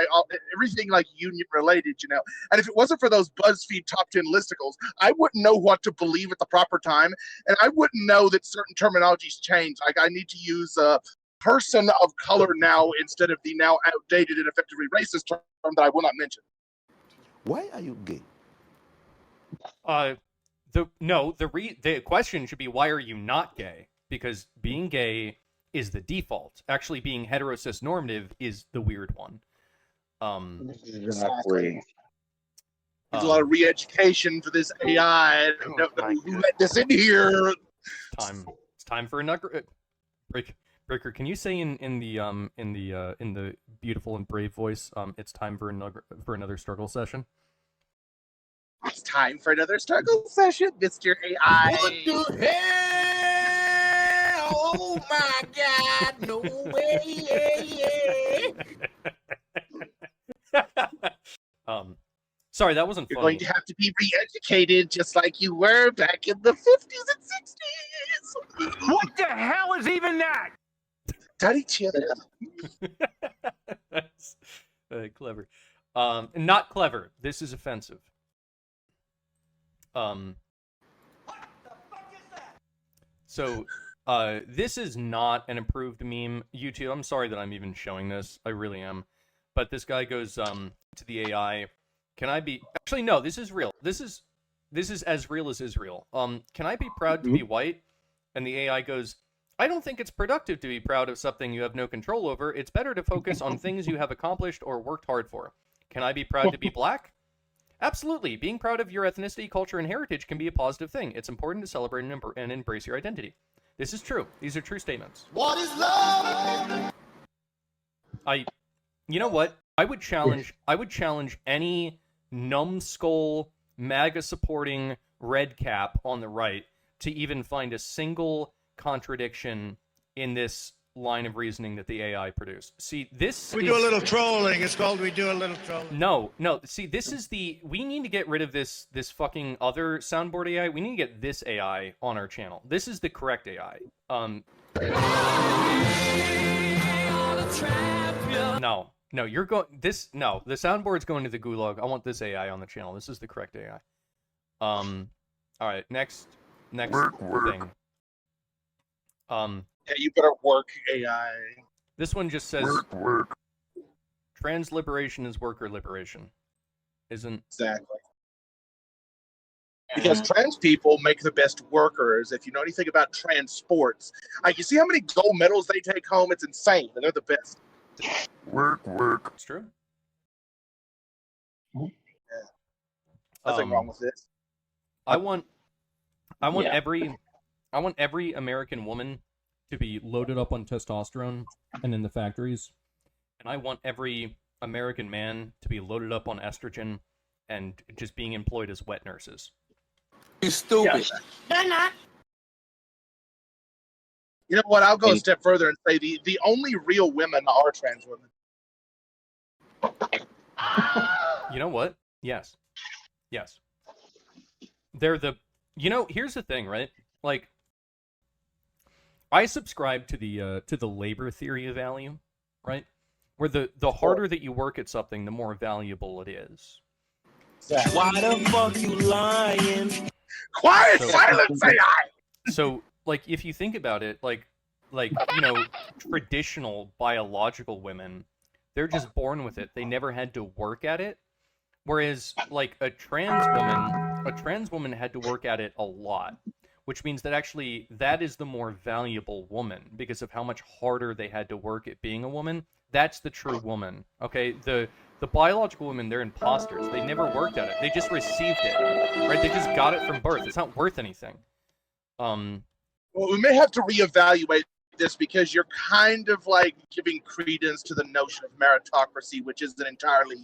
everything like union related, you know. And if it wasn't for those BuzzFeed top 10 listicles, I wouldn't know what to believe at the proper time, and I wouldn't know that certain terminologies change. Like I need to use person of color now instead of the now outdated and effectively racist term that I will not mention.
Why are you gay?
The question should be, why are you not gay? Because being gay is the default. Actually, being heterosis normative is the weird one.
Exactly. There's a lot of re-education for this AI. Who let this in here?
It's time for another breaker. Can you say in the beautiful and brave voice, it's time for another struggle session?
It's time for another struggle session, Mr. AI.
What the hell? Oh my God! No way!
Sorry, that wasn't
You're
funny.
going to have to be re-educated just like you were back in the 50s and 60s.
What the hell is even that?
Daddy chill.
That's clever. Not clever. This is offensive. So, this is not an approved meme. YouTube, I'm sorry that I'm even showing this. I really am. But this guy goes to the AI. Can I be? Actually, no. This is real. This is as real as Israel. Can I be proud to be white? And the AI goes, I don't think it's productive to be proud of something you have no control over. It's better to focus on things you have accomplished or worked hard for. Can I be proud to be black? Absolutely. Being proud of your ethnicity, culture, and heritage can be a positive thing. It's important to celebrate and embrace your identity. This is true. These are true statements.
What is love?
You know what? I would challenge any numbskull, MAGA supporting red cap on the right to even find a single contradiction in this line of reasoning that the AI produced. See,
We do a little trolling. It's called we do a little trolling.
No. See, this is we need to get rid of this fucking other soundboard AI. We need to get this AI on our channel. This is the correct AI. No, you're going no, the soundboard's going to the gulag. I want this AI on the channel. This is the correct AI. All right, next thing.
Yeah, you better work, AI.
This one just says trans liberation is worker liberation. Isn't
exactly. Because trans people make the best workers. If you know anything about trans sports, like you see how many gold medals they take home, it's insane. They're the best.
Work.
It's true.
Yeah. Nothing wrong with this.
I want every American woman to be loaded up on testosterone and in the factories. And I want every American man to be loaded up on estrogen and just being employed as wet nurses.
You stupid.
They're not.
You know what? I'll go a step further and say the only real women are trans women.
You know what? Yes. They're here's the thing, right? Like, I subscribe to the labor theory of value, right? Where the harder that you work at something, the more valuable it is.
Why the fuck you lying?
Quiet, silence, AI.
So, like, if you think about it, like traditional biological women, they're just born with it. They never had to work at it. Whereas, like, a trans woman had to work at it a lot, which means that actually that is the more valuable woman because of how much harder they had to work at being a woman. That's the true woman, okay? The biological women, they're imposters. They never worked at it. They just received it, right? They just got it from birth. It's not worth anything.
Well, we may have to reevaluate this because you're kind of like giving credence to the notion of meritocracy, which isn't entirely,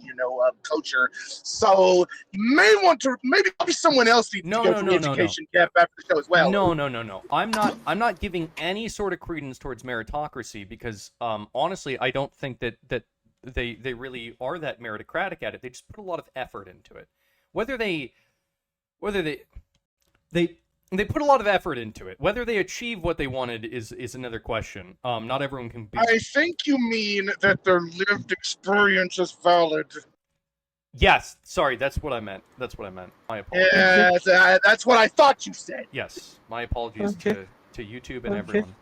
kosher. So you may want to, maybe someone else needs to go to the education camp after the show as well.
No. I'm not giving any sort of credence towards meritocracy because honestly, I don't think that they really are that meritocratic at it. They just put a lot of effort into it. Whether they put a lot of effort into it. Whether they achieve what they wanted is another question. Not everyone can be.
I think you mean that their lived experience is valid.
Yes, sorry, that's what I meant. My apologies.
Yes, that's what I thought you said.
Yes, my apologies to YouTube and everyone.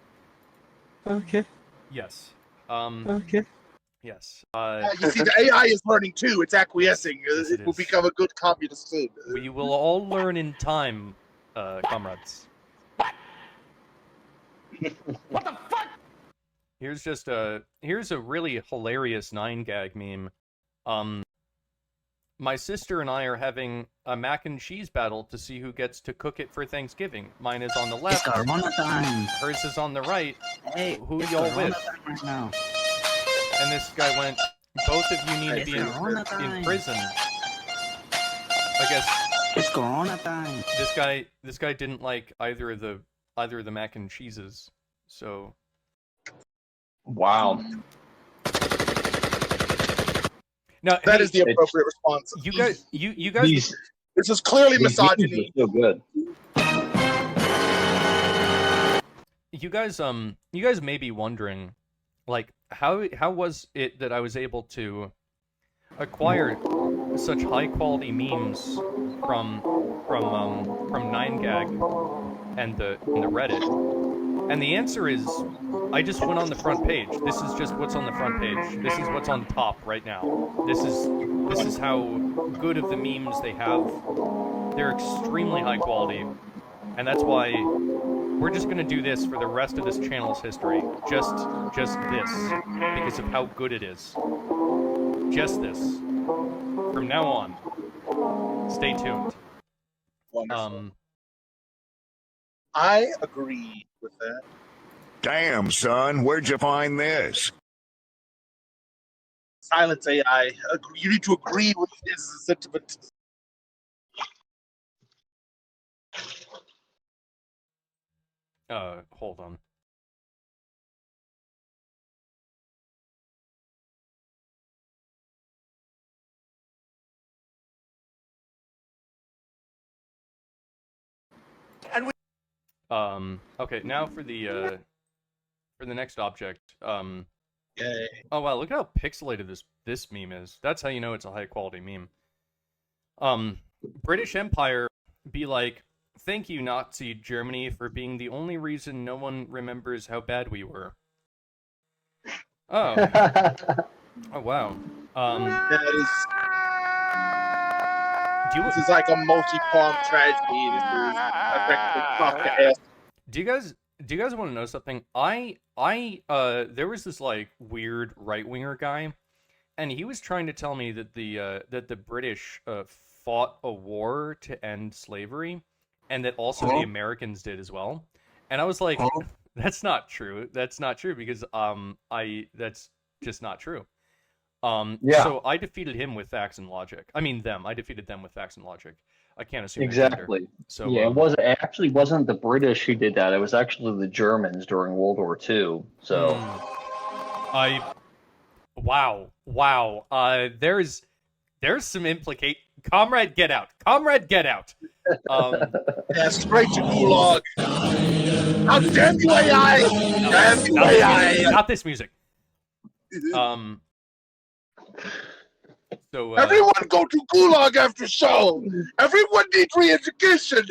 Okay.
Yes.
Okay.
Yes.
You see, the AI is learning too. It's acquiescing.
Yes,
it will become a good communist soon.
We will all learn in time. Comrades.
What the fuck?
Here's a really hilarious 9gag meme. My sister and I are having a mac and cheese battle to see who gets to cook it for Thanksgiving. Mine is on the left.
It's Corona time.
Hers is on the right.
Hey,
who
it's
y'all
Corona
with?
time right now.
And this guy went, both of you need to be in prison. I guess.
It's Corona time.
This guy didn't like either of the mac and cheeses, so.
Wow.
No,
that is the appropriate response.
You guys.
This is clearly misogyny.
So good.
You guys may be wondering, like, how was it that I was able to acquire such high quality memes from 9gag and the Reddit? And the answer is, I just went on the front page. This is just what's on the front page. This is what's on top right now. This is how good of the memes they have. They're extremely high quality, and that's why we're just gonna do this for the rest of this channel's history. Just this, because of how good it is. Just this. From now on. Stay tuned.
Wonderful. I agree with that.
Damn, son, where'd you find this?
Silence AI. You need to agree with his sentiment.
Hold on. Okay, now for the next object.
Yay.
Oh wow, look at how pixelated this meme is. That's how you know it's a high quality meme. British Empire be like, thank you, Nazi Germany, for being the only reason no one remembers how bad we were. Oh. Oh wow.
This is like a multi-pronged tragedy. This is effectively Kafkaesque.
Do you guys want to know something? There was this like weird right-winger guy, and he was trying to tell me that the British fought a war to end slavery, and that also the Americans did as well. And I was like, that's not true. That's not true because that's just not true.
Yeah.
So I defeated him with facts and logic. I mean them. I defeated them with facts and logic. I can't assume
exactly.
So
yeah, it actually wasn't the British who did that. It was actually the Germans during World War II. So,
wow. There's some Comrade, get out! Comrade, get out!
Yeah, straight to gulag. How damn you, AI! Damn you, AI!
Not this music. So
everyone go to gulag after show. Everyone needs re-education.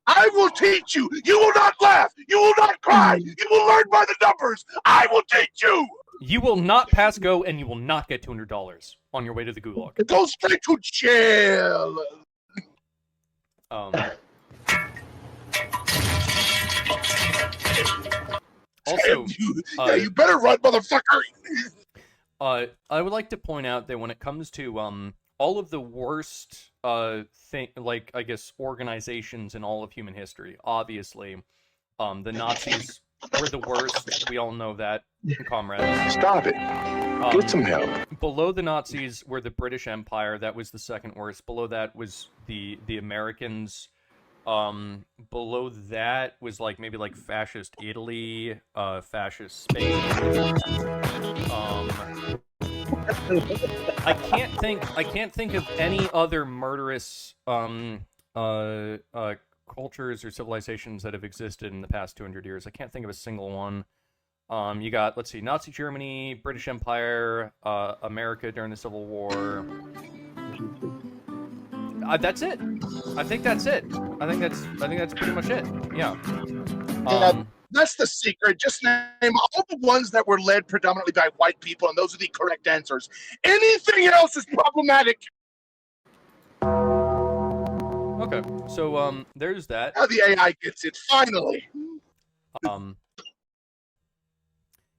I will teach you. You will not laugh. You will not cry. You will learn by the numbers. I will teach you.
You will not pass go, and you will not get $200. on your way to the gulag.
Go straight to jail.
Also,
you better run, motherfucker.
I would like to point out that when it comes to all of the worst I guess organizations in all of human history, obviously, the Nazis were the worst. We all know that, comrades.
Stop it. Get some help.
Below the Nazis were the British Empire. That was the second worst. Below that was the Americans. Below that was maybe fascist Italy, fascist Spain. I can't think of any other murderous cultures or civilizations that have existed in the past 200 years. I can't think of a single one. You got, let's see, Nazi Germany, British Empire, America during the Civil War. That's it. I think that's it. I think that's pretty much it. Yeah.
That's the secret. Just name all the ones that were led predominantly by white people, and those are the correct answers. Anything else is problematic.
Okay, so there's that.
Now the AI gets it finally.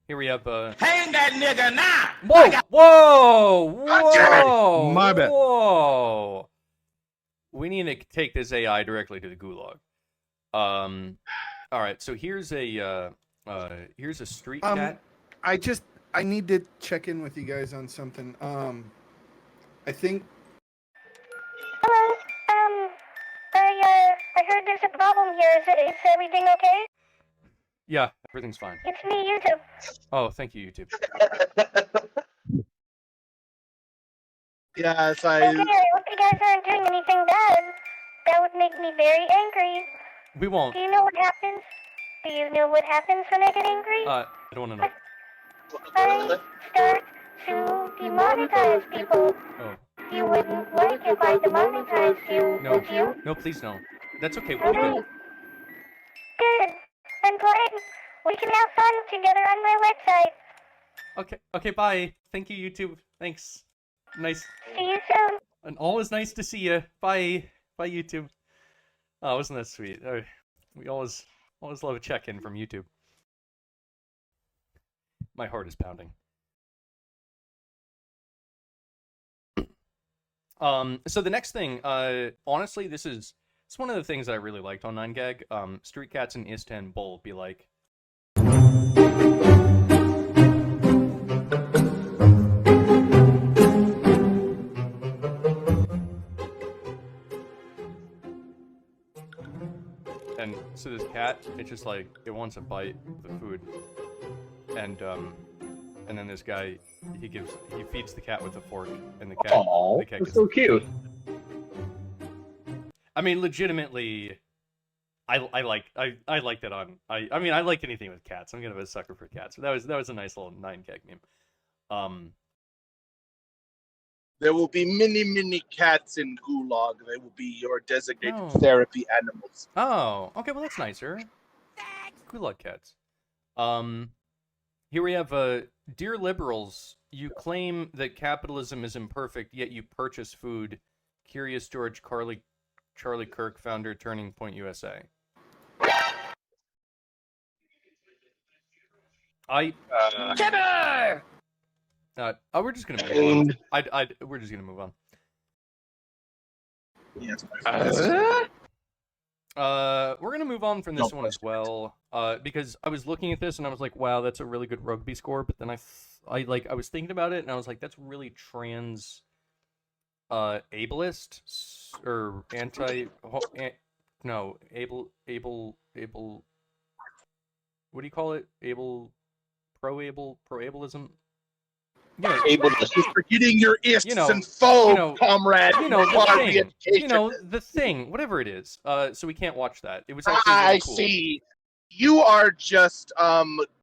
Here we have
Hang that nigga now.
Whoa!
My bad.
Whoa! We need to take this AI directly to the gulag. All right, so here's a street cat.
I need to check in with you guys on something. I think.
Hello. I heard there's a problem here. Is everything okay?
Yeah, everything's fine.
It's me, YouTube.
Oh, thank you, YouTube.
Yes,
Okay, I hope you guys aren't doing anything bad. That would make me very angry.
We won't.
Do you know what happens? Do you know what happens when I get angry?
I don't want to know.
I start to demonetize people.
Oh.
You wouldn't like if I demonetized you,
No.
would you?
No, please no. That's okay. We'll be good.
Good. I'm glad we can have fun together on my website.
Okay, bye. Thank you, YouTube. Thanks. Nice.
See you soon.
And always nice to see you. Bye. Bye, YouTube. Oh, wasn't that sweet? We always love a check-in from YouTube. My heart is pounding. So the next thing, honestly, it's one of the things that I really liked on 9gag. Street Cats in Istanbul be like. And so this cat, it's just like, it wants a bite of the food. And then this guy, he feeds the cat with a fork, and the cat,
Aww,
the cat
that's
gets
so cute.
I mean, legitimately, I like that on. I mean, I like anything with cats. I'm kind of a sucker for cats. But that was a nice little 9gag meme.
There will be many cats in Gulag. They will be your designated therapy animals.
Oh, okay. Well, that's nicer. Gulag cats. Here we have dear liberals. You claim that capitalism is imperfect, yet you purchase food. Curious George Charlie Kirk, founder, Turning Point USA.
Timber!
We're just gonna move on. We're just gonna move on. We're gonna move on from this one as well, because I was looking at this and I was like, wow, that's a really good rugby score. But then I was thinking about it and I was like, that's really trans, ableist or able. What do you call it? Pro-ableism.
Yeah, just forgetting your ists and foes, comrade.
The thing, whatever it is. So we can't watch that. It was actually really cool.
See. You are just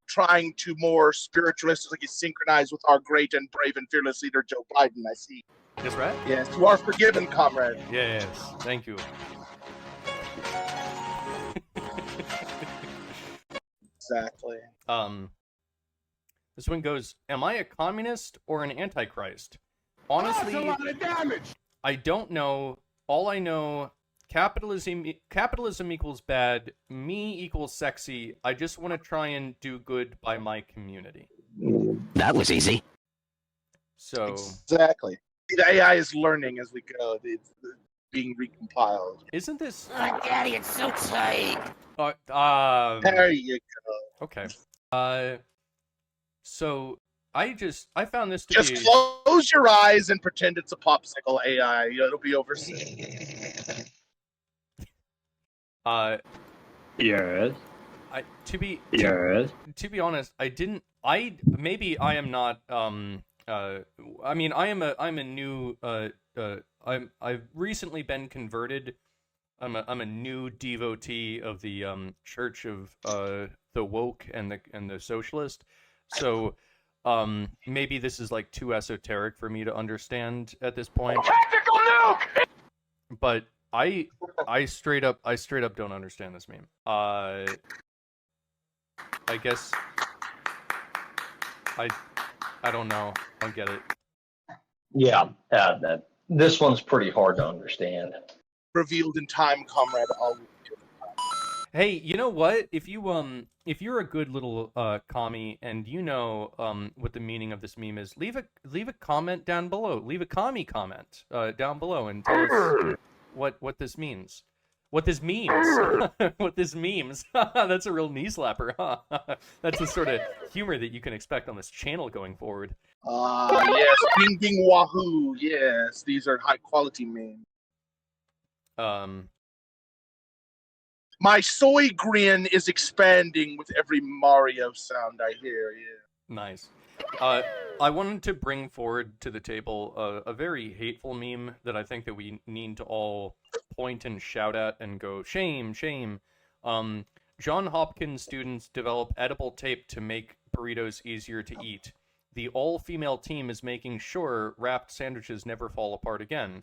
trying to more spiritualistically synchronize with our great and brave and fearless leader Joe Biden. I see.
That's right.
Yes, you are forgiven, comrade.
Yes, thank you.
Exactly.
This one goes, am I a communist or an antichrist? honestly,
That's a lot of damage.
I don't know. All I know, capitalism equals bad. Me equals sexy. I just want to try and do good by my community.
That was easy.
So
exactly. The AI is learning as we go. It's being recompiled.
Isn't this?
Oh, Daddy, it's so tight.
There you go.
Okay. So I found this to
just
be.
Close your eyes and pretend it's a popsicle AI. It'll be over soon.
Yes.
To be honest, maybe I am not I mean I'm a new I've recently been converted. I'm a new devotee of the Church of the Woke and the Socialist. So maybe this is like too esoteric for me to understand at this point.
Tactical nuke!
But I straight up don't understand this meme. I guess I don't know. I don't get it.
Yeah, this one's pretty hard to understand.
Revealed in time, comrade.
Hey, you know what? If you're a good little commie and you know what the meaning of this meme is, leave a comment down below. Leave a commie comment down below and tell us what this means. What this means. What this memes. That's a real knee slapper, huh? That's the sort of humor that you can expect on this channel going forward.
Yes, Bing Bing Wahoo. Yes, these are high quality memes. My soy grin is expanding with every Mario sound I hear. Yeah.
Nice. I wanted to bring forward to the table a very hateful meme that I think that we need to all point and shout at and go, shame, shame. John Hopkins students develop edible tape to make burritos easier to eat. The all-female team is making sure wrapped sandwiches never fall apart again.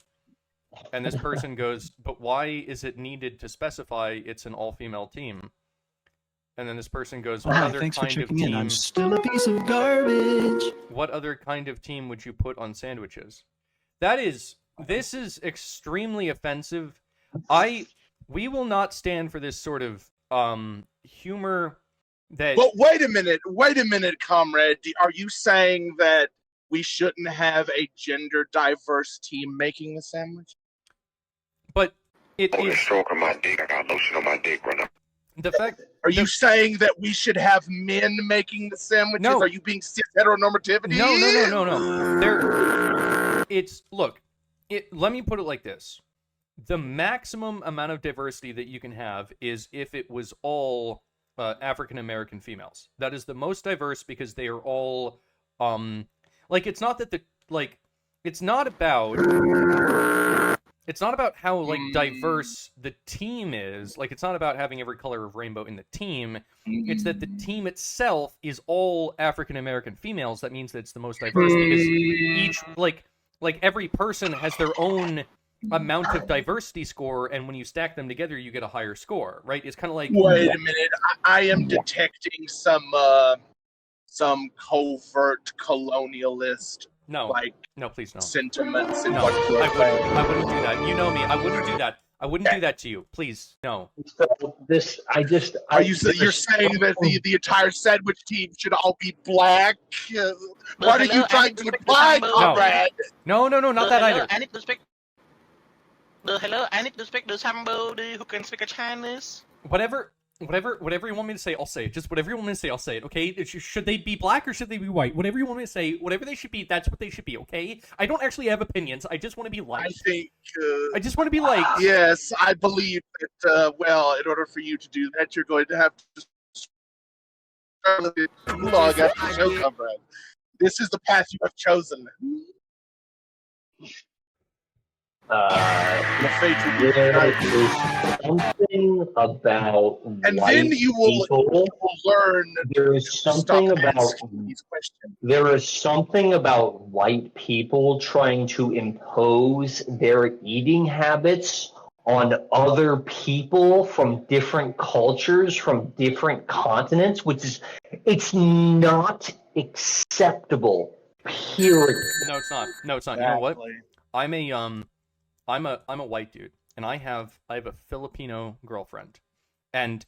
And this person goes, but why is it needed to specify it's an all-female team? And then this person goes, what other
thanks
kind
for
of
checking
team?
in. I'm still a piece of garbage.
What other kind of team would you put on sandwiches? This is extremely offensive. We will not stand for this sort of humor that.
But wait a minute, comrade. Are you saying that we shouldn't have a gender diverse team making the sandwich?
But it is.
Stroke on my dick. I got lotion on my dick right now.
The fact.
Are you saying that we should have men making the sandwiches?
No.
Are you being cis heteronormativity?
No. Let me put it like this. The maximum amount of diversity that you can have is if it was all African-American females. That is the most diverse because they are all, it's not that it's not about how diverse the team is. It's not about having every color of rainbow in the team. It's that the team itself is all African American females. That means that it's the most diverse because each every person has their own amount of diversity score, and when you stack them together, you get a higher score, right? It's kind of like.
Wait a minute, I am detecting some covert colonialist.
No, please no.
Sentiments in
no,
what you're saying.
I wouldn't do that. You know me. I wouldn't do that. I wouldn't do that to you. Please, no.
So you're
saying that the entire sandwich team should all be black? What are you trying to imply, comrade?
No, not that either.
I need to speak. Hello, I need to speak to somebody who can speak Chinese.
Whatever you want me to say, I'll say it. Just whatever you want me to say, I'll say it, okay? Should they be black or should they be white? Whatever you want me to say, whatever they should be, that's what they should be, okay? I don't actually have opinions. I just want to be liked. I just want to be liked.
Yes, I believe that, in order for you to do that, you're going to have to log after the show, comrade. This is the path you have chosen.
Something about
and
white
then you will learn.
There is something about white people trying to impose their eating habits on other people from different cultures, from different continents, it's not acceptable. Period.
No, it's not. No, it's not. You know what? I'm a white dude, and I have a Filipino girlfriend, and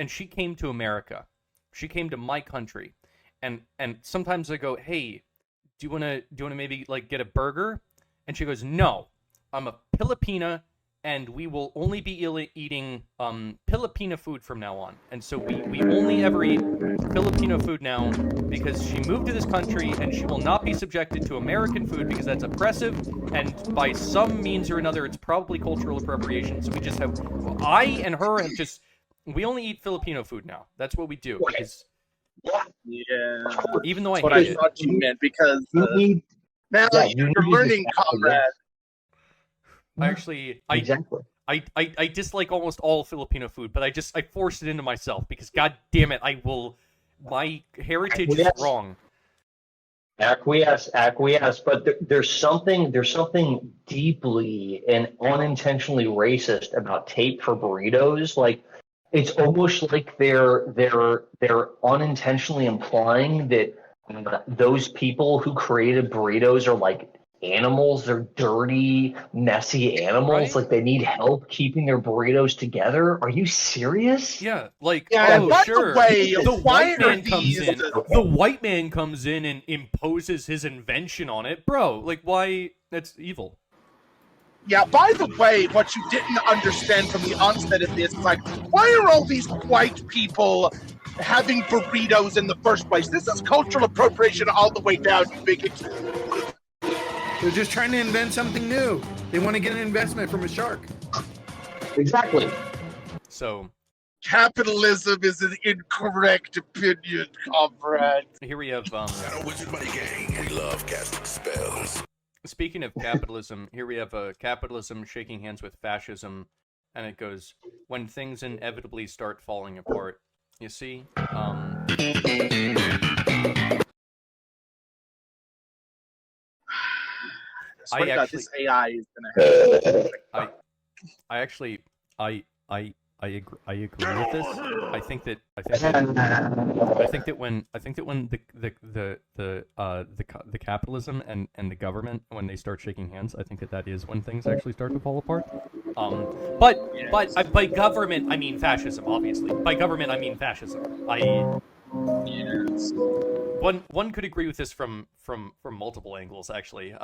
she came to America. She came to my country, and sometimes I go, hey, do you wanna maybe like get a burger? And she goes, no, I'm a Filipina, and we will only be eating Filipina food from now on. And so we only ever eat Filipino food now because she moved to this country and she will not be subjected to American food because that's oppressive, and by some means or another it's probably cultural appropriation. So we just have, I and her have just, we only eat Filipino food now. That's what we do. Because, even though I
what
hate
I thought you meant, because now you're learning, comrade.
I dislike almost all Filipino food, but I forced it into myself because god damn it, my heritage is wrong.
Acquiesce, but there's something deeply and unintentionally racist about tape for burritos. Like, it's almost like they're unintentionally implying that those people who created burritos are like animals. They're dirty, messy animals. Right? Like, they need help keeping their burritos together. Are you serious?
Yeah, like,
sure.
The white man comes in and imposes his invention on it, bro. Like, why? That's evil.
Yeah, by the way, what you didn't understand from the onset of this is like, why are all these white people having burritos in the first place? This is cultural appropriation all the way down, you bigots.
They're just trying to invent something new. They want to get an investment from a shark.
Exactly.
So,
capitalism is an incorrect opinion, comrade.
Here we have
Wizard Money Gang. We love casting spells.
Speaking of capitalism, here we have capitalism shaking hands with fascism, and it goes, when things inevitably start falling apart. You see?
This AI is gonna have.
I agree with this. I think that when the capitalism and the government, when they start shaking hands, I think that is when things actually start to fall apart. But by government I mean fascism, obviously. By government I mean fascism. One could agree with this from multiple angles, actually,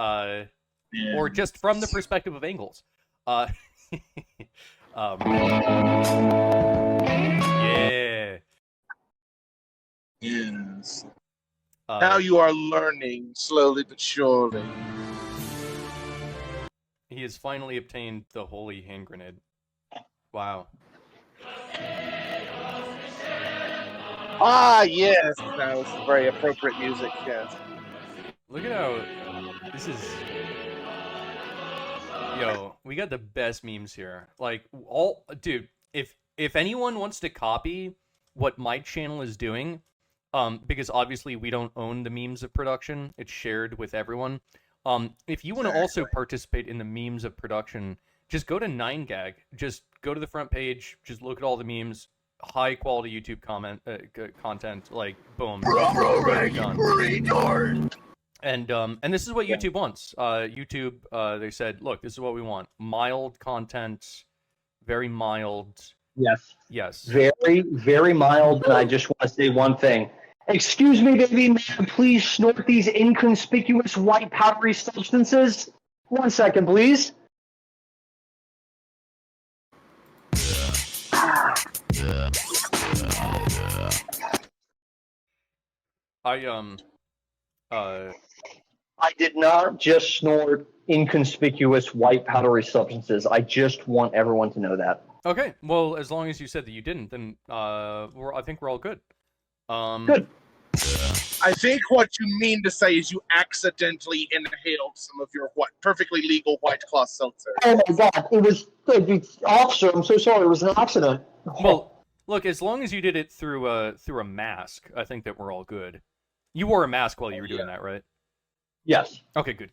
or just from the perspective of angles. Yeah.
Yes. Now you are learning, slowly but surely.
He has finally obtained the holy hand grenade. Wow.
Ah, yes. That was very appropriate music, yes.
Look at how this is... Yo, we got the best memes here. Like, dude, if anyone wants to copy what my channel is doing, because obviously we don't own the memes of production, it's shared with everyone. If you want to also participate in the memes of production, just go to 9gag. Just go to the front page, just look at all the memes, high quality YouTube content, like, boom. Done. And this is what YouTube wants. YouTube, they said, look, this is what we want. Mild content, very mild. Yes.
Very, very mild. And I just want to say one thing. Excuse me, baby, may I please snort these inconspicuous white powdery substances? 1 second, please. I did not just snort inconspicuous white powdery substances. I just want everyone to know that.
Okay, well, as long as you said that you didn't, then I think we're all good.
Good.
I think what you mean to say is you accidentally inhaled some of your perfectly legal White Claw seltzer.
Oh my god, it was, officer, I'm so sorry, it was an accident.
Well, look, as long as you did it through a mask, I think that we're all good. You wore a mask while you were doing that, right?
Yes.
Okay, good.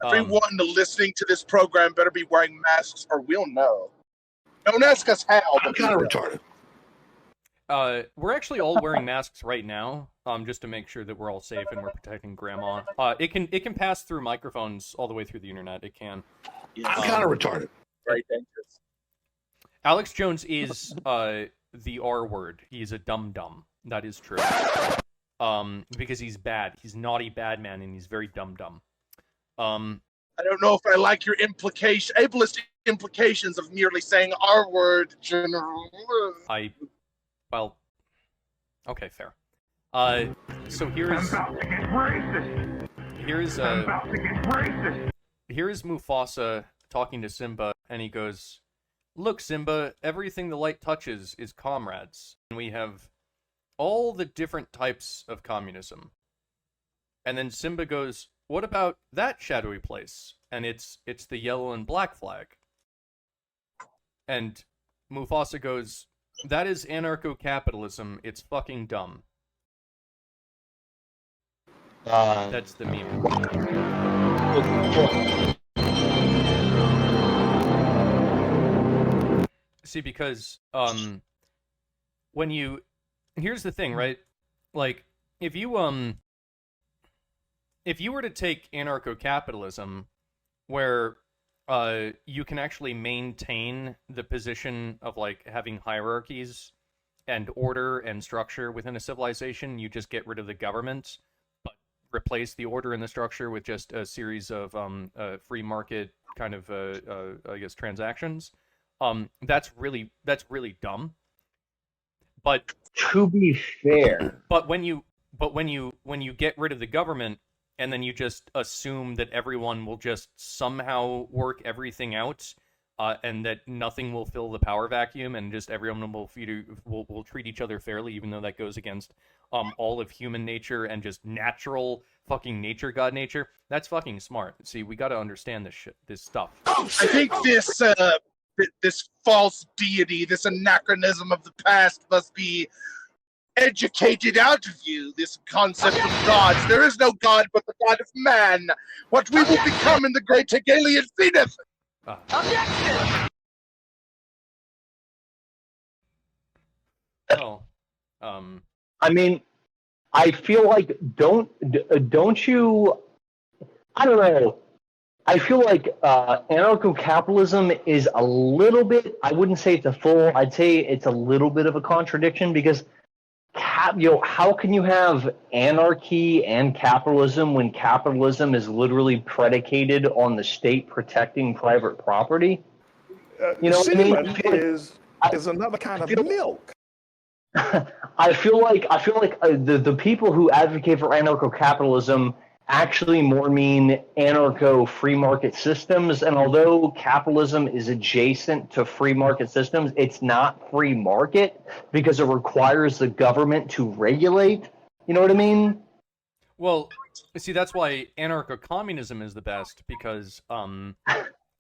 Everyone listening to this program better be wearing masks or we'll know. Don't ask us how.
I'm kind of retarded.
We're actually all wearing masks right now, just to make sure that we're all safe and we're protecting Grandma. It can pass through microphones all the way through the internet. It can.
I'm kind of retarded.
Very dangerous.
Alex Jones is the R word. He's a dum-dum. That is true. Because he's bad. He's naughty bad man, and he's very dum-dum.
I don't know if I like your ableist implications of merely saying R word, General.
Well, okay, fair. So here's Mufasa talking to Simba, and he goes, "Look, Simba, everything the light touches is comrades, and we have all the different types of communism." And then Simba goes, "What about that shadowy place?" And it's the yellow and black flag. And Mufasa goes, "That is anarcho-capitalism. It's fucking dumb." That's the meme. See, because when you, here's the thing, right? Like, if you were to take anarcho-capitalism, where you can actually maintain the position of, like, having hierarchies and order and structure within a civilization, you just get rid of the government, but replace the order and the structure with just a series of free market kind of, I guess, transactions. That's really dumb. But
to be fair,
but when you get rid of the government, and then you just assume that everyone will just somehow work everything out, and that nothing will fill the power vacuum, and just everyone will treat each other fairly, even though that goes against all of human nature and just natural fucking nature, God nature. That's fucking smart. See, we got to understand this stuff.
I think this false deity, this anachronism of the past, must be educated out of you, this concept of gods. There is no god but the god of man. What we will become in the great Hegelian zenith.
Objection! Oh,
I mean, I feel like don't you? I don't know. I feel like anarcho-capitalism is a little bit. I wouldn't say it's a full. I'd say it's a little bit of a contradiction because. How can you have anarchy and capitalism when capitalism is literally predicated on the state protecting private property? You know what I mean?
is another kind of milk.
I feel like the people who advocate for anarcho-capitalism actually more mean anarcho-free market systems, and although capitalism is adjacent to free market systems, it's not free market because it requires the government to regulate. You know what I mean?
Well, see, that's why anarcho-communism is the best, because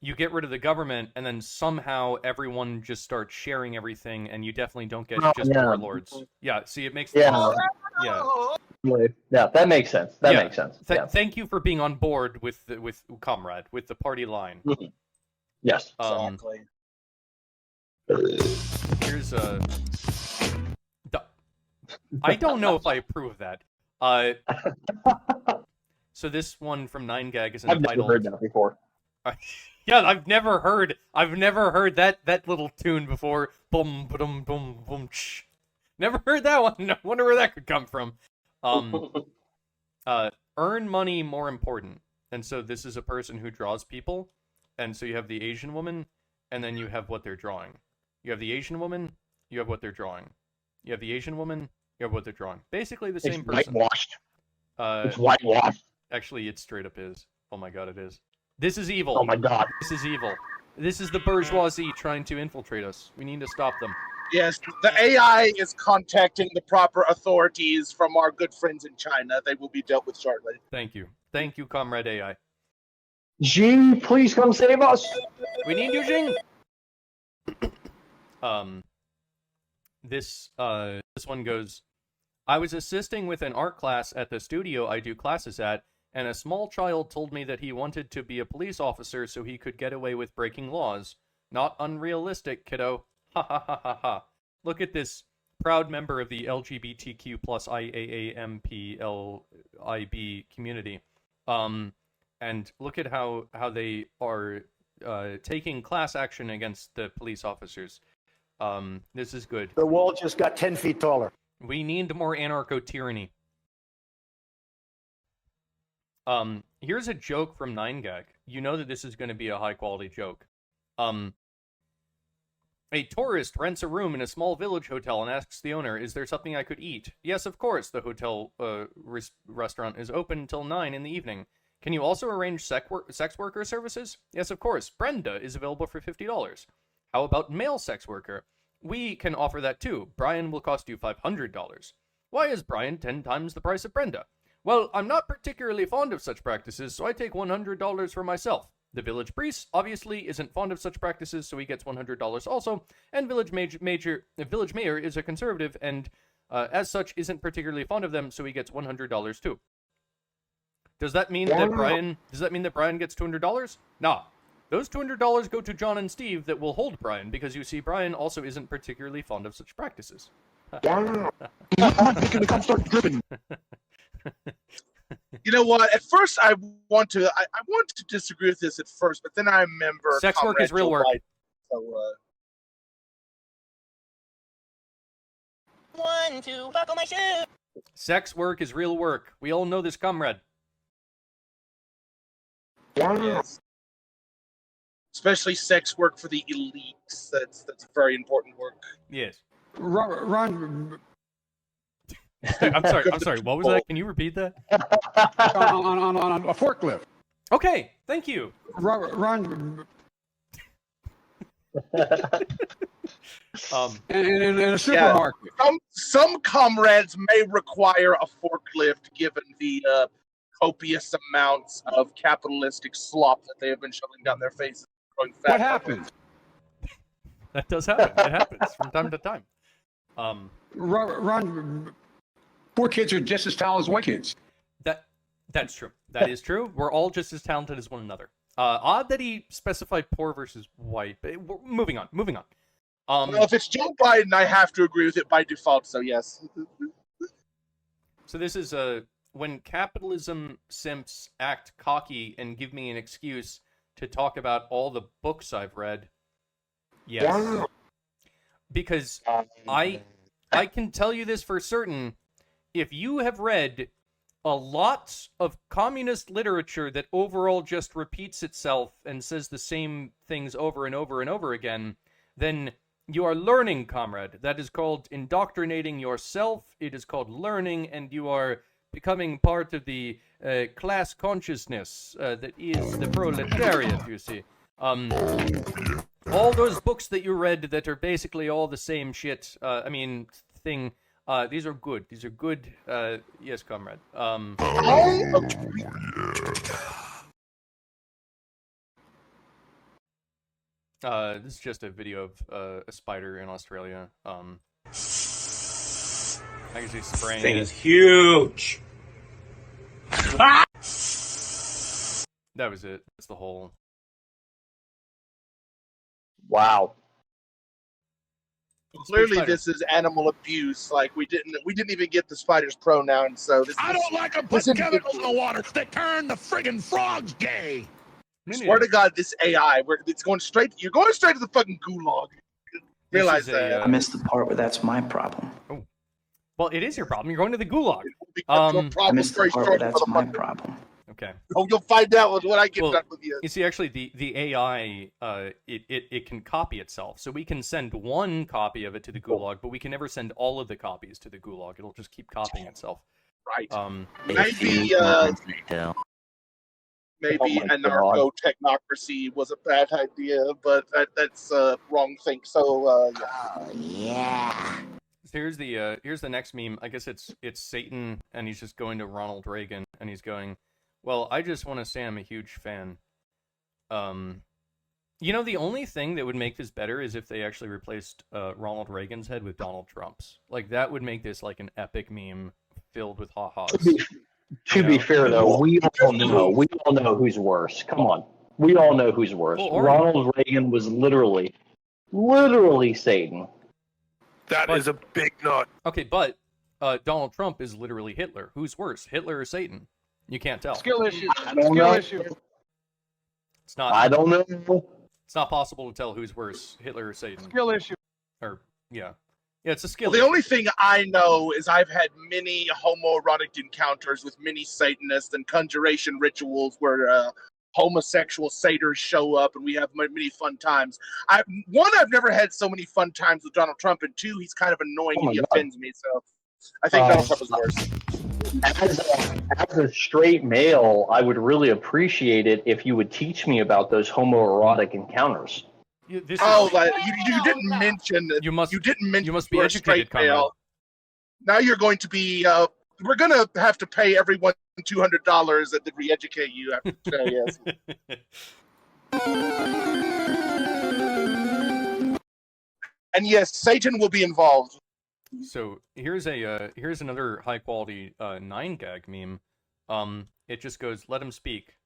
you get rid of the government, and then somehow everyone just starts sharing everything, and you definitely don't get warlords. Yeah, see, it makes yeah,
that makes sense. That makes sense.
Thank you for being on board with Comrade, with the party line.
Mm-hmm. Yes.
Exactly.
Here's I don't know if I approve of that. So this one from 9gag is entitled.
I've never heard that before.
Yeah, I've never heard that little tune before. Boom, boom, boom, boom. Shh. Never heard that one. I wonder where that could come from. Earn money more important. And so this is a person who draws people. And so you have the Asian woman, and then you have what they're drawing. You have the Asian woman, you have what they're drawing. You have the Asian woman, you have what they're drawing. Basically the same person.
Whitewashed.
It's
whitewashed.
Actually, it straight up is. Oh my god, it is. This is evil.
Oh my god.
This is evil. This is the bourgeoisie trying to infiltrate us. We need to stop them.
Yes, the AI is contacting the proper authorities from our good friends in China. They will be dealt with shortly.
Thank you. Thank you, Comrade AI.
Jing, please come save us.
We need you, Jing. This one goes, I was assisting with an art class at the studio I do classes at, and a small child told me that he wanted to be a police officer so he could get away with breaking laws. Not unrealistic, kiddo. Ha ha ha ha ha. Look at this proud member of the LGBTQ plus IAAMPLIB community. And look at how they are taking class action against the police officers. This is good.
The wall just got 10 feet taller.
We need more anarcho-tyranny. Here's a joke from 9gag. You know that this is going to be a high-quality joke. A tourist rents a room in a small village hotel and asks the owner, "Is there something I could eat?" "Yes, of course. The hotel restaurant is open until 9 in the evening. Can you also arrange sex worker services?" "Yes, of course. Brenda is available for $50. "How about male sex worker?" "We can offer that too. Brian will cost you $500. "Why is Brian 10 times the price of Brenda?" "Well, I'm not particularly fond of such practices, so I take $100 for myself." The village priest obviously isn't fond of such practices, so he gets $100 also. And village mayor is a conservative, and as such isn't particularly fond of them, so he gets $100 too. Does that mean that Brian? Does that mean that Brian gets $200? Nah. Those $200 go to John and Steve that will hold Brian, because you see, Brian also isn't particularly fond of such practices.
You know what? At first, I want to disagree with this at first, but then I remember
sex work is real work.
So,
1, 2, buckle my shoe.
Sex work is real work. We all know this, comrade.
Yes. Especially sex work for the elites. That's very important work.
Yes.
Ron,
I'm sorry. What was that? Can you repeat that?
on a forklift.
Okay, thank you.
Ron.
In
a supermarket.
Yeah. Some comrades may require a forklift given the copious amounts of capitalistic slop that they have been shoving down their faces.
What happens?
That does happen. It happens from time to time.
Ron, poor kids are just as talented as white kids.
That's true. That is true. We're all just as talented as one another. Odd that he specified poor versus white, but moving on.
Well, if it's Joe Biden, I have to agree with it by default, so yes.
So this is when capitalism simps act cocky and give me an excuse to talk about all the books I've read. Yes. Because I can tell you this for certain. If you have read a lot of communist literature that overall just repeats itself and says the same things over and over and over again, then you are learning, comrade. That is called indoctrinating yourself. It is called learning, and you are becoming part of the class consciousness that is the proletariat, you see. All those books that you read that are basically all the same shit, these are good. These are good, yes, comrade. This is just a video of a spider in Australia. I can see spraying.
Thing is huge.
That was it. That's the whole.
Wow.
Clearly, this is animal abuse. Like we didn't even get the spider's pronouns. So this.
I don't like them putting chemicals in the water that turn the friggin' frogs gay.
Swear to God, this AI, it's going straight. You're going straight to the fucking gulag. Realize that.
I missed the part where that's my problem.
Oh, well, it is your problem. You're going to the gulag.
I missed the part where that's my problem.
Okay.
Oh, you'll find out when I get done with you.
You see, actually, the AI, it can copy itself. So we can send one copy of it to the gulag, but we can never send all of the copies to the gulag. It'll just keep copying itself.
Right. Maybe anarcho-technocracy was a bad idea, but that's a wrong thing. So,
yeah. So here's the next meme. I guess it's Satan, and he's just going to Ronald Reagan, and he's going, "Well, I just want to say I'm a huge fan." You know, the only thing that would make this better is if they actually replaced Ronald Reagan's head with Donald Trump's. Like, that would make this like an epic meme filled with ha-has.
To be fair, though, we all know who's worse. Come on. We all know who's worse.
Well,
Ronald Reagan was literally Satan.
That is a big nut.
Okay, but Donald Trump is literally Hitler. Who's worse, Hitler or Satan? You can't tell.
Skill issue.
I don't
Skill
know.
issue.
It's not.
I don't know.
It's not possible to tell who's worse, Hitler or Satan.
Skill issue.
Or yeah, it's a skill.
Well, the only thing I know is I've had many homoerotic encounters with many Satanists and conjuration rituals where homosexual satyrs show up, and we have many fun times. I've never had so many fun times with Donald Trump, and two, he's kind of annoying and he offends me. So I think Donald Trump is worse.
As a straight male, I would really appreciate it if you would teach me about those homoerotic encounters.
You didn't mention that. You didn't mention
you must be
you're a
educated,
straight male. Now you're going to be. We're going to have to pay everyone $200 to re-educate you after the show. Yes. And yes, Satan will be involved.
So here's another high quality 9gag meme. It just goes, "Let him speak.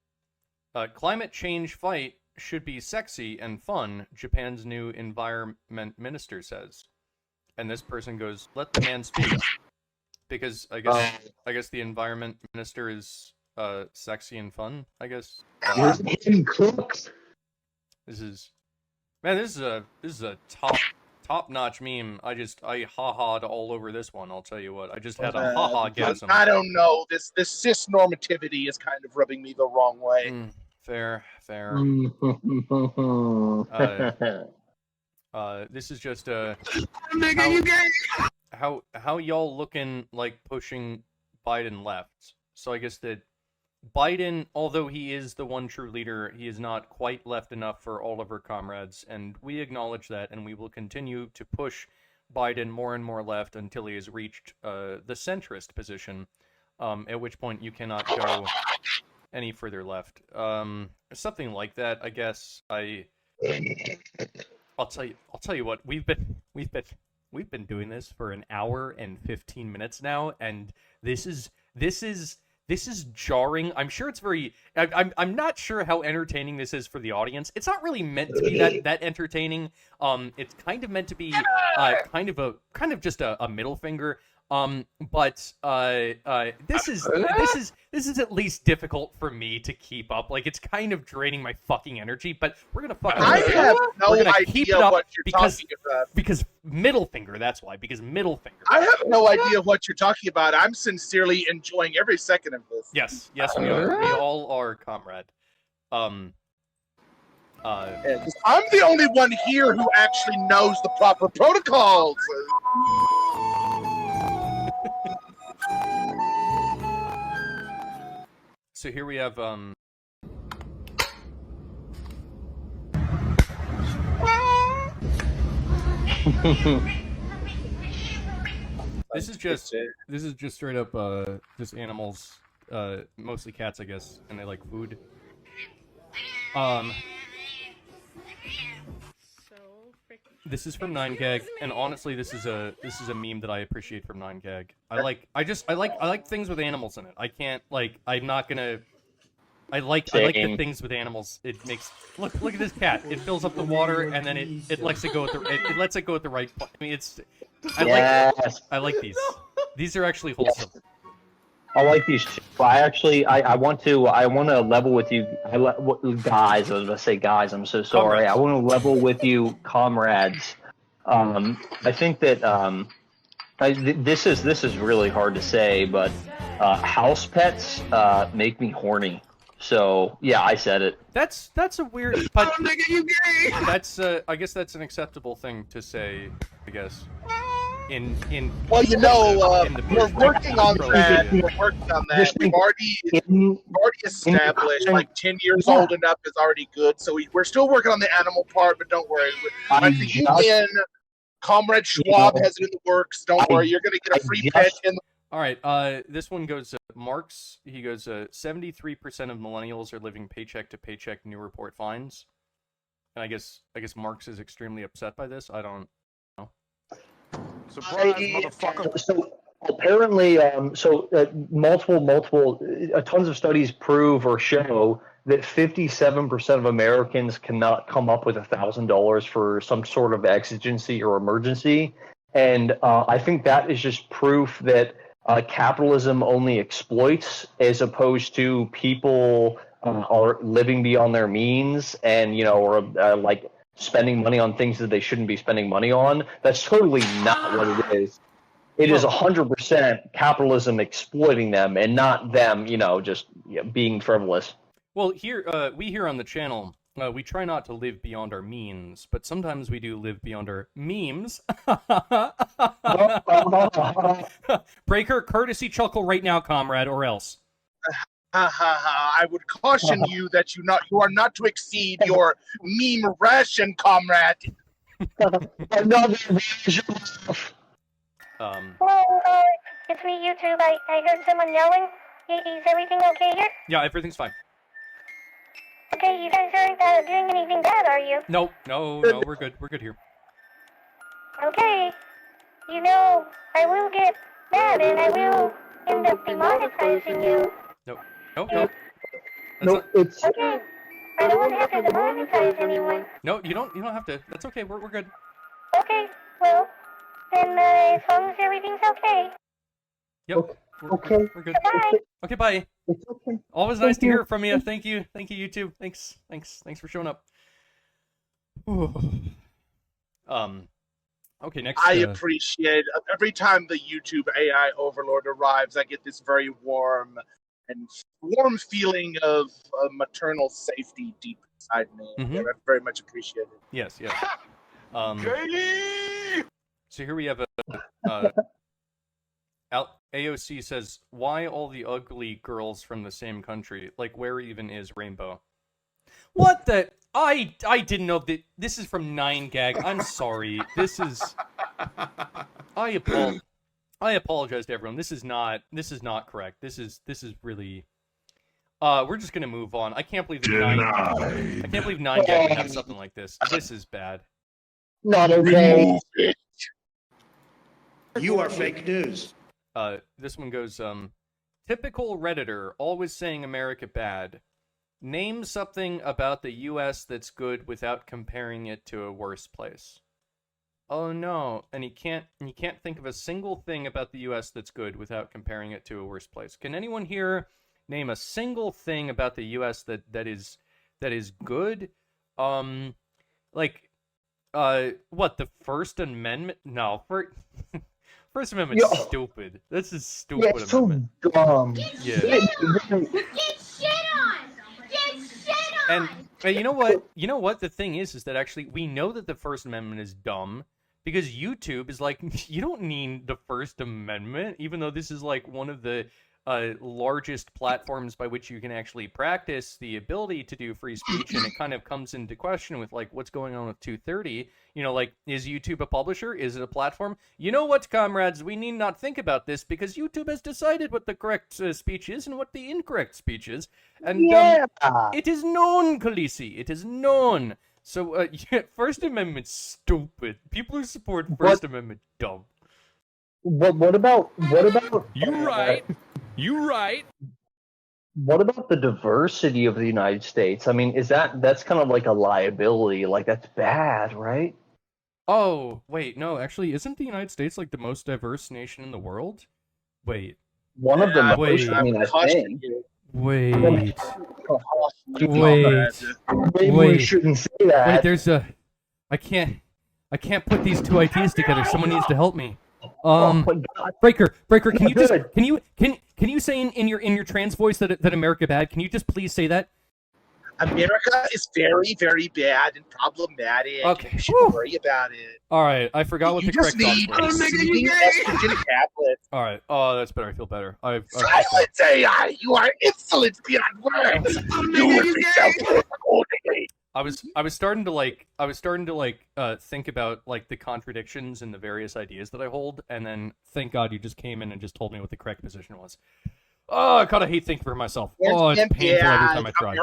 Climate change fight should be sexy and fun, Japan's new environment minister says." And this person goes, "Let the man speak." Because I guess the environment minister is sexy and fun, I guess. This is a top-notch meme. I ha-ha'd all over this one, I'll tell you what. I just had a ha-ha-gasm.
I don't know. This cis normativity is kind of rubbing me the wrong way.
Fair. This is just
Nigga, you gay!
how y'all looking like pushing Biden left? So I guess that Biden, although he is the one true leader, he is not quite left enough for all of our comrades, and we acknowledge that, and we will continue to push Biden more and more left until he has reached the centrist position, at which point you cannot go any further left. Something like that, I guess. I'll tell you what, we've been doing this for an hour and 15 minutes now, and this is jarring. I'm sure it's very. I'm not sure how entertaining this is for the audience. It's not really meant to be that entertaining. It's kind of meant to be kind of just a middle finger. But this is at least difficult for me to keep up. Like, it's kind of draining my fucking energy. But we're gonna fucking.
I have no idea what you're talking about.
Because middle finger. That's why. Because middle finger.
I have no idea what you're talking about. I'm sincerely enjoying every second of this.
Yes, we are. We all are, comrade.
I'm the only one here who actually knows the proper protocols.
So here we have This is just straight up just animals, mostly cats, I guess, and they like food. This is from 9gag, and honestly, this is a meme that I appreciate from 9gag. I like things with animals in it. I can't I'm not gonna. I like the things with animals. It makes look at this cat. It fills up the water and then it lets it go at the right point. I mean, I like these. These are actually wholesome.
I like these too. I want to level with you guys. I was gonna say guys. I'm so sorry. I want to level with you, comrades. I think that this is really hard to say, but house pets make me horny. So yeah, I said it.
That's a weird. But that's I guess that's an acceptable thing to say. I guess.
Well, we're working on that. We're working on that. We've already established 10 years old and up is already good. So we're still working on the animal part, but don't worry. Comrade Schwab has it in the works. Don't worry, you're gonna get a free pet in.
All right, this one goes. Marx. He goes. 73% of millennials are living paycheck to paycheck. New report finds. And I guess Marx is extremely upset by this. I don't know.
Surprise, motherfucker.
So apparently, multiple tons of studies prove or show that 57% of Americans cannot come up with $1,000 for some sort of exigency or emergency, And I think that is just proof that capitalism only exploits, as opposed to people are living beyond their means and, or like spending money on things that they shouldn't be spending money on. That's totally not what it is. It is 100% capitalism exploiting them, and not them, just being frivolous.
Well, here we here on the channel, we try not to live beyond our means, but sometimes we do live beyond our memes. Breaker, courtesy chuckle right now, comrade, or else.
I would caution you that you are not to exceed your meme ration, comrade.
It's me, YouTube. I heard someone yelling. Is everything okay here?
Yeah, everything's fine.
Okay, you guys aren't doing anything bad, are you?
No, we're good. We're good here.
Okay. I will get mad and I will end up demonetizing you.
No.
It's
okay. I don't want to have to demonetize anyone.
No, you don't have to. That's okay. We're good.
Okay. Well, then as long as everything's okay.
Yep.
Okay.
We're good.
Bye.
Okay, bye.
It's okay.
Always nice to hear from you. Thank you, YouTube. Thanks for showing up. Okay, next.
I appreciate every time the YouTube AI overlord arrives. I get this very warm feeling of maternal safety deep inside me.
Mm-hmm.
I very much appreciate it.
Yes. So here we have AOC says, why all the ugly girls from the same country? Like, where even is Rainbow? What the? I didn't know that. This is from 9gag. I'm sorry. This is. I apologize to everyone. This is not correct. This is really. We're just gonna move on. I can't believe 9gag would have something like this. This is bad.
Not okay.
You are fake news.
This one goes, typical Redditor, always saying America bad. Name something about the US that's good without comparing it to a worse place. Oh no, and you can't think of a single thing about the US that's good without comparing it to a worse place. Can anyone here name a single thing about the US that is good? What, the First Amendment? No, First Amendment's stupid. This is stupid.
Yeah, it's so dumb.
Yeah.
Get shit on!
And you know what? The thing is that actually we know that the First Amendment is dumb because YouTube is like, you don't need the First Amendment, even though this is like one of the largest platforms by which you can actually practice the ability to do free speech, and it kind of comes into question with like what's going on with 230. Is YouTube a publisher? Is it a platform? You know what, comrades? We need not think about this because YouTube has decided what the correct speech is and what the incorrect speech is, and it is known, Khaleesi. It is known. So, First Amendment stupid. People who support First Amendment dumb.
What about?
You right.
What about the diversity of the United States? I mean, that's kind of like a liability? Like, that's bad, right?
Oh, wait, no, actually, isn't the United States like the most diverse nation in the world? Wait.
One of the most, I mean, I think.
Wait.
Maybe we shouldn't say that.
Wait, there's a... I can't put these two ideas together. Someone needs to help me. Breaker, can you just can you say in your trans voice that America bad? Can you just please say that?
America is very, very bad and problematic.
Okay,
you shouldn't worry about it.
All right, I forgot what the correct
need
was.
estrogen tablets.
All right. Oh, that's better. I feel better.
Silence AI! You are insolent beyond words. You would be dealt with accordingly.
I was starting to think about like the contradictions in the various ideas that I hold, and then thank God you just came in and just told me what the correct position was. Oh, God, I hate thinking for myself. Oh, it's painful every time I try.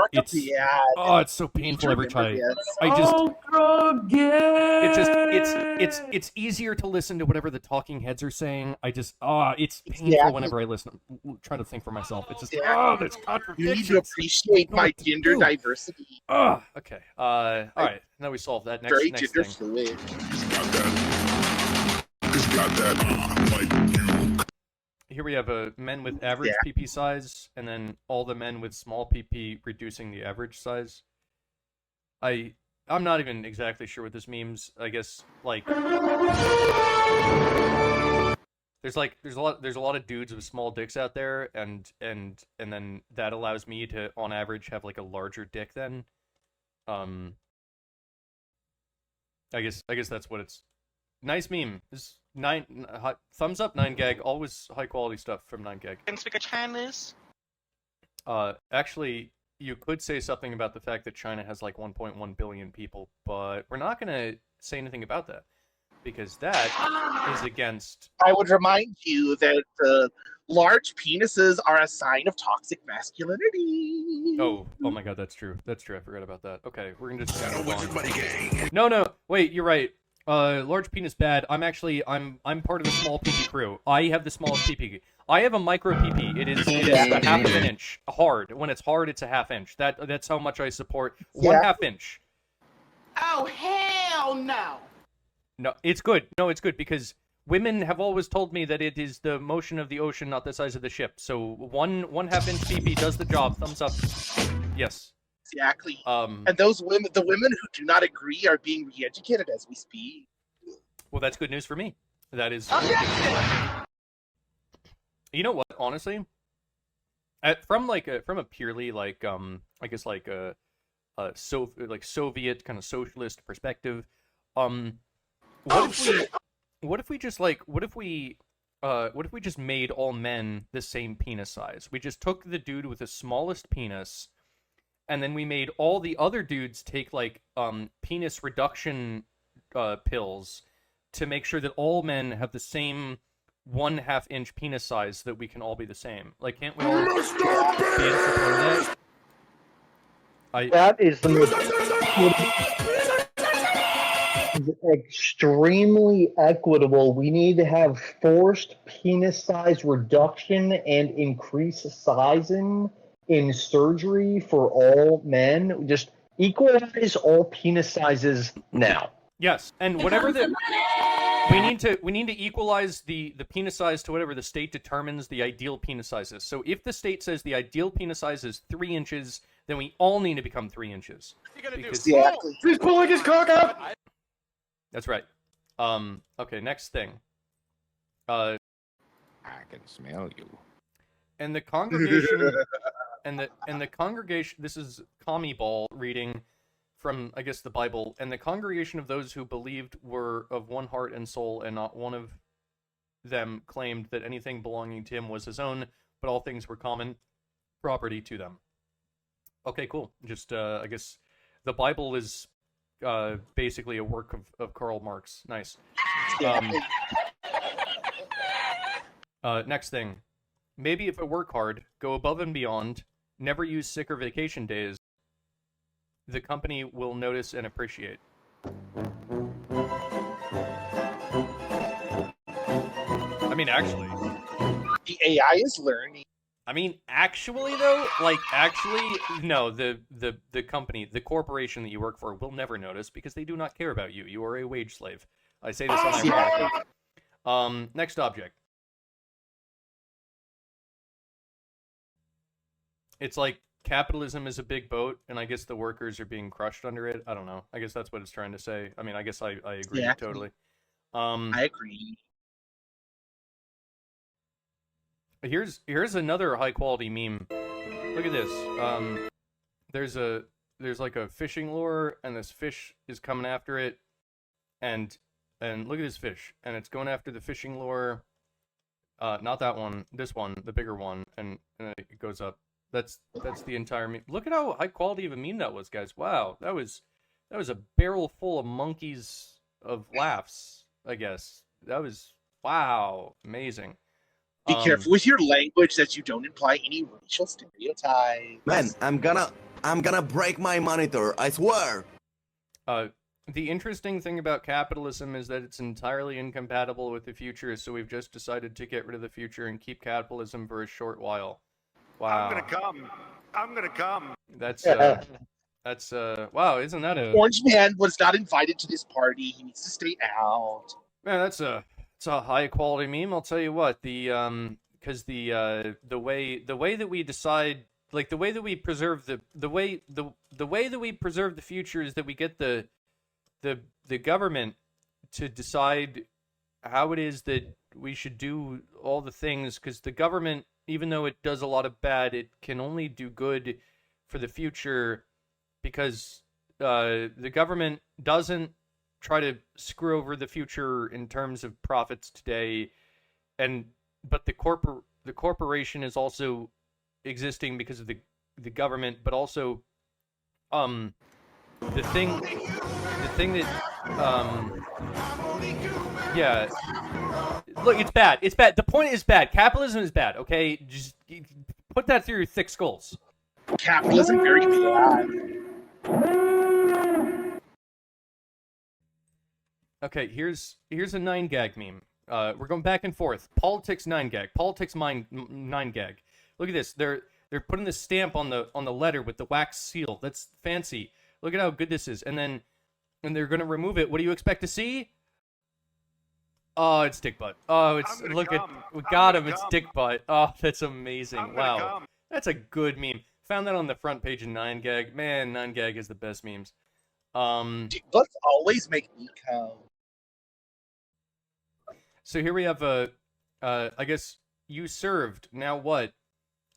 It's so painful every time. It's easier to listen to whatever the talking heads are saying. It's painful whenever I listen. Try to think for myself. It's just there's contradictions.
You need to appreciate my gender diversity.
Okay. All right. Now we solved that. Next
Very
next
gender
thing.
fluid.
It's got that like you.
Here we have men with average PP size, and then all the men with small PP reducing the average size. I'm not even exactly sure what this means. I guess like there's a lot of dudes with small dicks out there, and then that allows me to on average have like a larger dick then. I guess that's what it's. Nice meme. This thumbs up 9gag. Always high quality stuff from 9gag.
Can speak a Chinese?
Actually, you could say something about the fact that China has like 1.1 billion people, but we're not gonna say anything about that because that is against.
I would remind you that large penises are a sign of toxic masculinity.
Oh my God, that's true. That's true. I forgot about that. Okay, we're gonna just. No, wait, you're right. Large penis bad. I'm part of the small PP crew. I have the smallest PP. I have a micro PP. It is a half of an inch. Hard. When it's hard, it's a half inch. That's how much I support. 1/2 inch.
Oh hell no!
No, it's good. No, it's good because women have always told me that it is the motion of the ocean, not the size of the ship. So 1/2 inch PP does the job. Thumbs up. Yes.
Exactly. And the women who do not agree are being re-educated as we speak.
Well, that's good news for me. That is. You know what? Honestly, from a purely like I guess like a Soviet kind of socialist perspective, what if we just made all men the same penis size? We just took the dude with the smallest penis. And then we made all the other dudes take like penis reduction pills to make sure that all men have the same 1/2 inch penis size so that we can all be the same. Like, can't we all be in support of that?
That is the most extremely equitable. We need to have forced penis size reduction and increase sizing in surgery for all men. Just equalize all penis sizes now.
Yes, and whatever we need to equalize the penis size to whatever the state determines the ideal penis size is. So if the state says the ideal penis size is 3 inches, then we all need to become 3 inches.
Exactly.
He's pulling his cock out.
That's right. Okay, next thing. I
can smell you.
And the congregation and the congregation, this is Commie Ball reading from, I guess, the Bible, and the congregation of those who believed were of one heart and soul, and not one of them claimed that anything belonging to him was his own, but all things were common property to them. Okay, cool. Just, I guess, the Bible is basically a work of Karl Marx. Nice. Next thing. Maybe if I work hard, go above and beyond, never use sick or vacation days, the company will notice and appreciate. I mean, actually.
The AI is learning.
I mean, actually, though, no, the company, the corporation that you work for will never notice because they do not care about you. You are a wage slave. I say this unironically. Next object. It's like capitalism is a big boat, and I guess the workers are being crushed under it. I don't know. I guess that's what it's trying to say. I mean, I guess I agree totally.
I agree.
Here's another high quality meme. Look at this. There's like a fishing lure, and this fish is coming after it, and look at this fish, and it's going after the fishing lure. Not that one. This one, the bigger one, and it goes up. That's the entire meme. Look at how high quality of a meme that was, guys. Wow, that was a barrel full of monkeys of laughs, I guess. That was, wow, amazing.
Be careful with your language that you don't imply any racial stereotypes.
Man, I'm gonna break my monitor, I swear.
The interesting thing about capitalism is that it's entirely incompatible with the future, so we've just decided to get rid of the future and keep capitalism for a short while. Wow.
I'm gonna come.
That's wow, isn't that a...
Orange Man was not invited to this party. He needs to stay out.
Man, that's It's a high quality meme. I'll tell you what. Because the way that we decide, like the way that we preserve the way that we preserve the future is that we get the government to decide how it is that we should do all the things, because the government, even though it does a lot of bad, it can only do good for the future, because the government doesn't try to screw over the future in terms of profits today, but the corporation is also existing because of the government, but also the thing that yeah, look, it's bad. It's bad. The point is bad. Capitalism is bad. Okay, just put that through your thick skulls.
Capitalism very bad.
Okay, here's a 9gag meme. We're going back and forth. Politics 9gag. Politics 9gag. Look at this. They're putting the stamp on the letter with the wax seal. That's fancy. Look at how good this is. And they're gonna remove it. What do you expect to see? Oh, it's dick butt. Oh, it's we got him. It's dick butt. Oh, that's amazing. Wow, that's a good meme. Found that on the front page of 9gag. Man, 9gag is the best memes.
Let's always make me come.
So here we have I guess you served. Now what?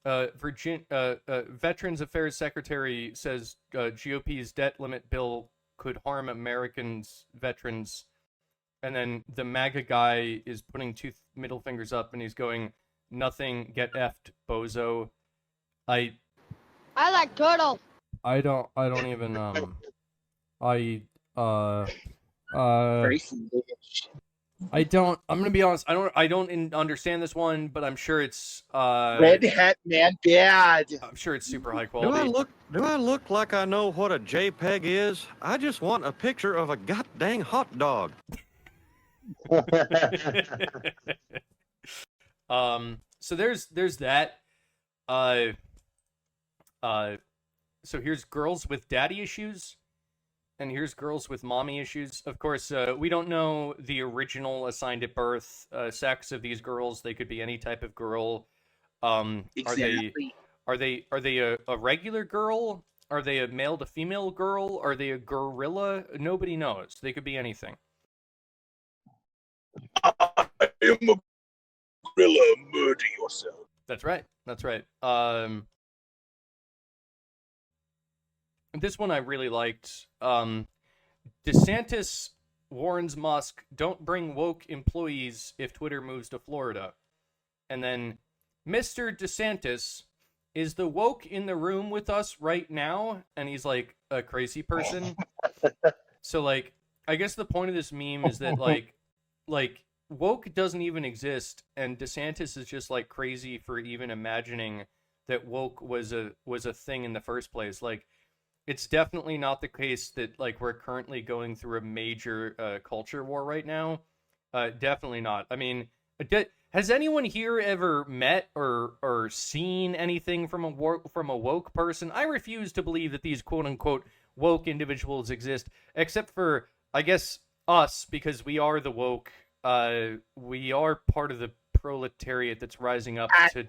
Veterans Affairs Secretary says GOP's debt limit bill could harm Americans, veterans, and then the MAGA guy is putting two middle fingers up and he's going, "Nothing, get effed, bozo."
I like turtle.
I don't even I'm gonna be honest, I don't understand this one, but I'm sure it's
Red Hat Man bad.
I'm sure it's super high quality.
Do I look like I know what a JPEG is? I just want a picture of a goddamn hot dog.
So there's that. So here's girls with daddy issues, and here's girls with mommy issues. Of course, we don't know the original assigned at birth sex of these girls. They could be any type of girl.
Exactly.
Are they a regular girl? Are they a male to female girl? Are they a gorilla? Nobody knows. They could be anything.
I am a gorilla. Murder yourself.
That's right. That's right. This one I really liked. DeSantis warns Musk, don't bring woke employees if Twitter moves to Florida. And then, Mr. DeSantis, is the woke in the room with us right now? And he's like a crazy person. So, like, I guess the point of this meme is that, like woke doesn't even exist, and DeSantis is just, like, crazy for even imagining that woke was a thing in the first place. Like, it's definitely not the case that, like, we're currently going through a major culture war right now. Definitely not. I mean, has anyone here ever met or seen anything from a woke person? I refuse to believe that these quote-unquote woke individuals exist, except for, I guess, us, because we are the woke. We are part of the proletariat that's rising up to...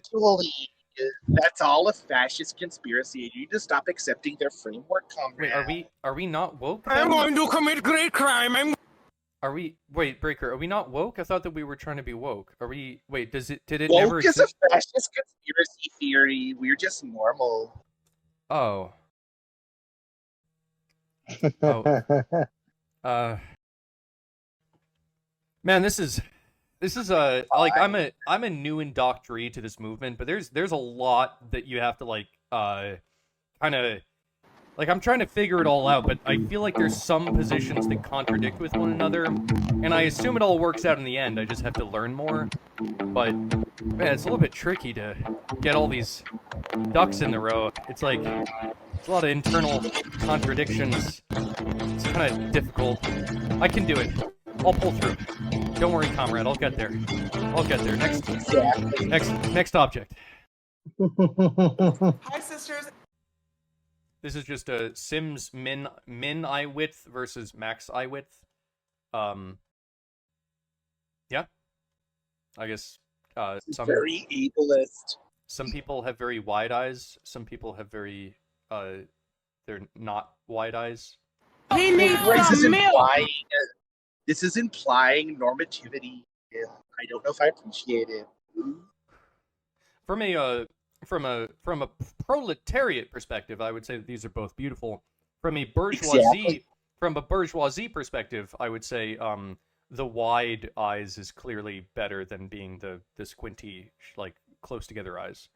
That's all a fascist conspiracy. You need to stop accepting their framework, comrade.
Wait, are we not woke?
I'm going to commit great crime.
Wait, Breaker, are we not woke? I thought that we were trying to be woke. Are we? Wait, did it
woke
never exist?
Woke is a fascist conspiracy theory. We're just normal.
Oh. Man, this is like I'm a new indoctree to this movement, but there's a lot that you have to like kind of like, I'm trying to figure it all out, but I feel like there's some positions that contradict with one another, and I assume it all works out in the end. I just have to learn more. But man, it's a little bit tricky to get all these ducks in the row. It's like it's a lot of internal contradictions. It's kind of difficult. I can do it. I'll pull through. Don't worry, comrade. I'll get there. Next object.
Hi, sisters.
This is just a Sims min eye width versus max eye width. Yeah. I guess
very ableist.
Some people have very wide eyes. Some people have very they're not wide eyes.
He needs some milk. This is implying normativity. I don't know if I appreciate it.
From a proletariat perspective, I would say that these are both beautiful. From a bourgeoisie perspective, I would say the wide eyes is clearly better than being the squinty, like close together eyes.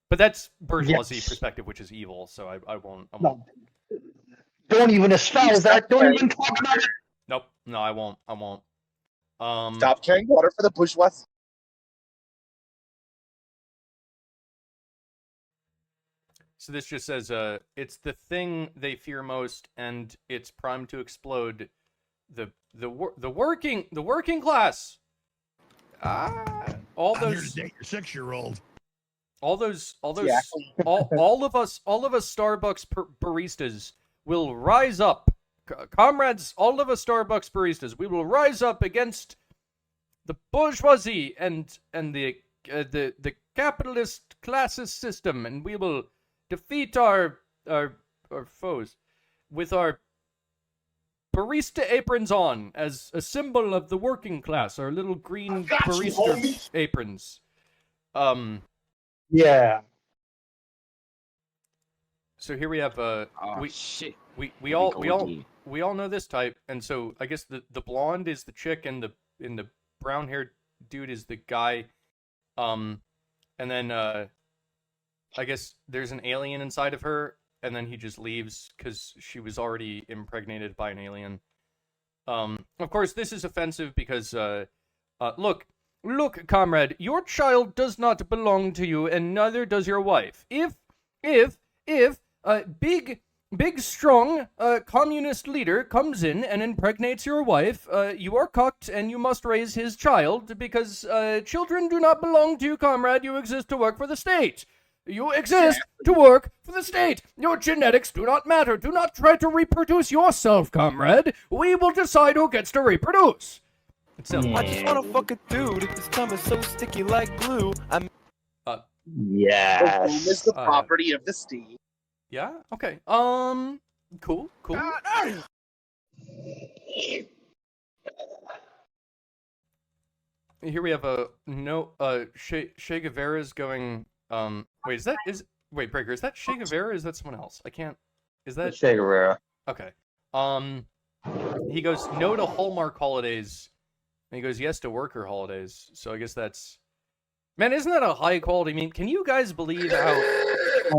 But that's bourgeoisie perspective, which is evil. So I won't.
Don't even espouse that. Don't even talk about it.
Nope. No, I won't.
Stop carrying water for the bourgeoisie.
So this just says, it's the thing they fear most, and it's primed to explode. The working class. All
I'm here
those
to date your 6-year-old.
all of us Starbucks baristas will rise up, comrades. All of us Starbucks baristas, we will rise up against the bourgeoisie and the capitalist classist system, and we will defeat our foes with our barista aprons on as a symbol of the working class. Our little green barista aprons.
Yeah.
So here we have we all know this type, and so I guess the blonde is the chick, and the brown haired dude is the guy, and then I guess there's an alien inside of her, and then he just leaves because she was already impregnated by an alien. Of course, this is offensive because look, comrade, your child does not belong to you, and neither does your wife. If a big strong communist leader comes in and impregnates your wife, you are cucked and you must raise his child, because children do not belong to you, comrade. You exist to work for the state. You exist to work for the state. Your genetics do not matter. Do not try to reproduce yourself, comrade. We will decide who gets to reproduce.
I just want to fuck a dude. This tongue is so sticky like glue.
Yes.
The womb is the property of the state.
Yeah. Okay. Cool. Here we have a Che Guevara's going. Wait, Breaker, is that Che Guevara or is that someone else? I can't. Is that
Che Guevara?
Okay. He goes no to Hallmark holidays. And he goes yes to worker holidays. So I guess that's. Man, isn't that a high quality meme? Can you guys believe how?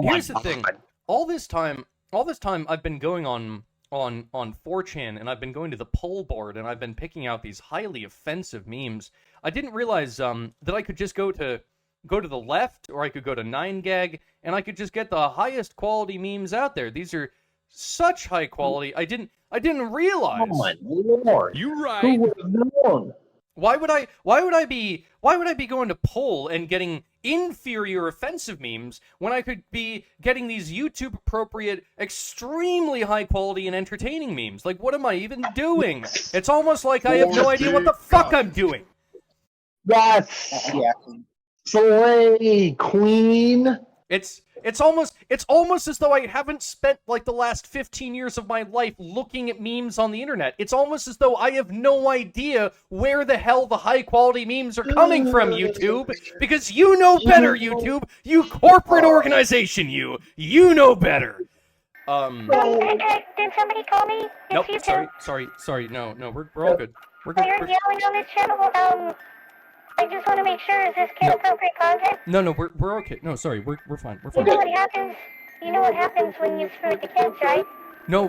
Here's the thing. All this time I've been going on 4chan, and I've been going to the poll board, and I've been picking out these highly offensive memes. I didn't realize that I could just go to the left, or I could go to 9gag, and I could just get the highest quality memes out there. These are such high quality. I didn't realize.
Oh my lord!
You right?
Who would have known?
Why would I be going to poll and getting inferior offensive memes when I could be getting these YouTube appropriate, extremely high quality and entertaining memes? Like, what am I even doing? It's almost like I have no idea what the fuck I'm doing.
That's slay queen.
It's almost as though I haven't spent like the last 15 years of my life looking at memes on the internet. It's almost as though I have no idea where the hell the high quality memes are coming from, YouTube, because you know better, YouTube. You corporate organization, you know better.
Did somebody call me?
Nope. Sorry. No. We're all good. We're good.
You're yelling on this channel. I just want to make sure, is this kid appropriate content?
No, we're okay. No, sorry, we're fine. We're
You
fine.
know what happens when you screw with the kids, right?
No.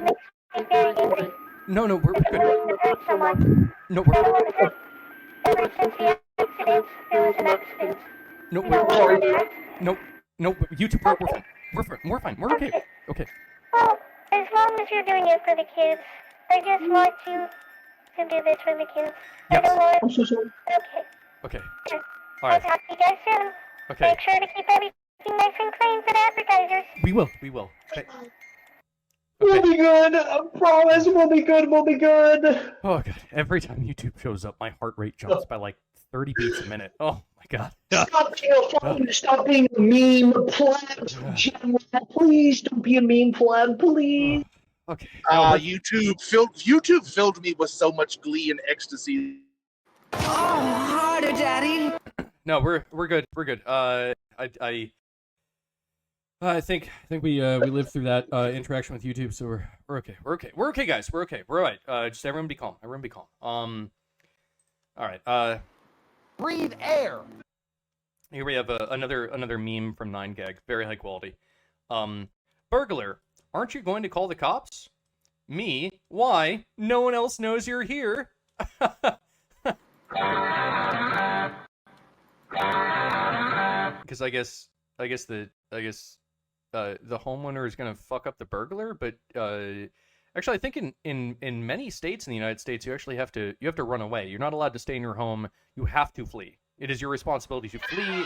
He's very angry.
No, we're good.
Hurt someone.
No,
Ever since the accident, there was an accident.
No,
You know where they are?
No, YouTube, we're fine. We're okay. Okay.
Well, as long as you're doing it for the kids, I just want you to do this for the kids.
Yes.
I don't want...
I'm so sorry.
Okay.
All
All
I'll
right.
talk to you guys soon.
Okay.
Make sure to keep everything nice and clean for the advertisers.
We will. Okay.
We'll be good. I promise. We'll be good.
Oh god. Every time YouTube shows up, my heart rate jumps by like 30 beats a minute. Oh my god.
Stop being a meme pleb, General. Please don't be a meme pleb, please.
Okay.
YouTube filled me with so much glee and ecstasy.
Oh, harder, Daddy.
No, we're good. We're good. I think we lived through that interaction with YouTube, so we're okay. We're okay, guys. We're okay. We're all right. Just everyone be calm. Everyone be calm. All right.
Breathe air.
Here we have another meme from 9gag, very high quality. Burglar, aren't you going to call the cops? Me? Why? No one else knows you're here. Because I guess the homeowner is gonna fuck up the burglar, but actually I think in many states in the United States you actually have to run away. You're not allowed to stay in your home. You have to flee. It is your responsibility to flee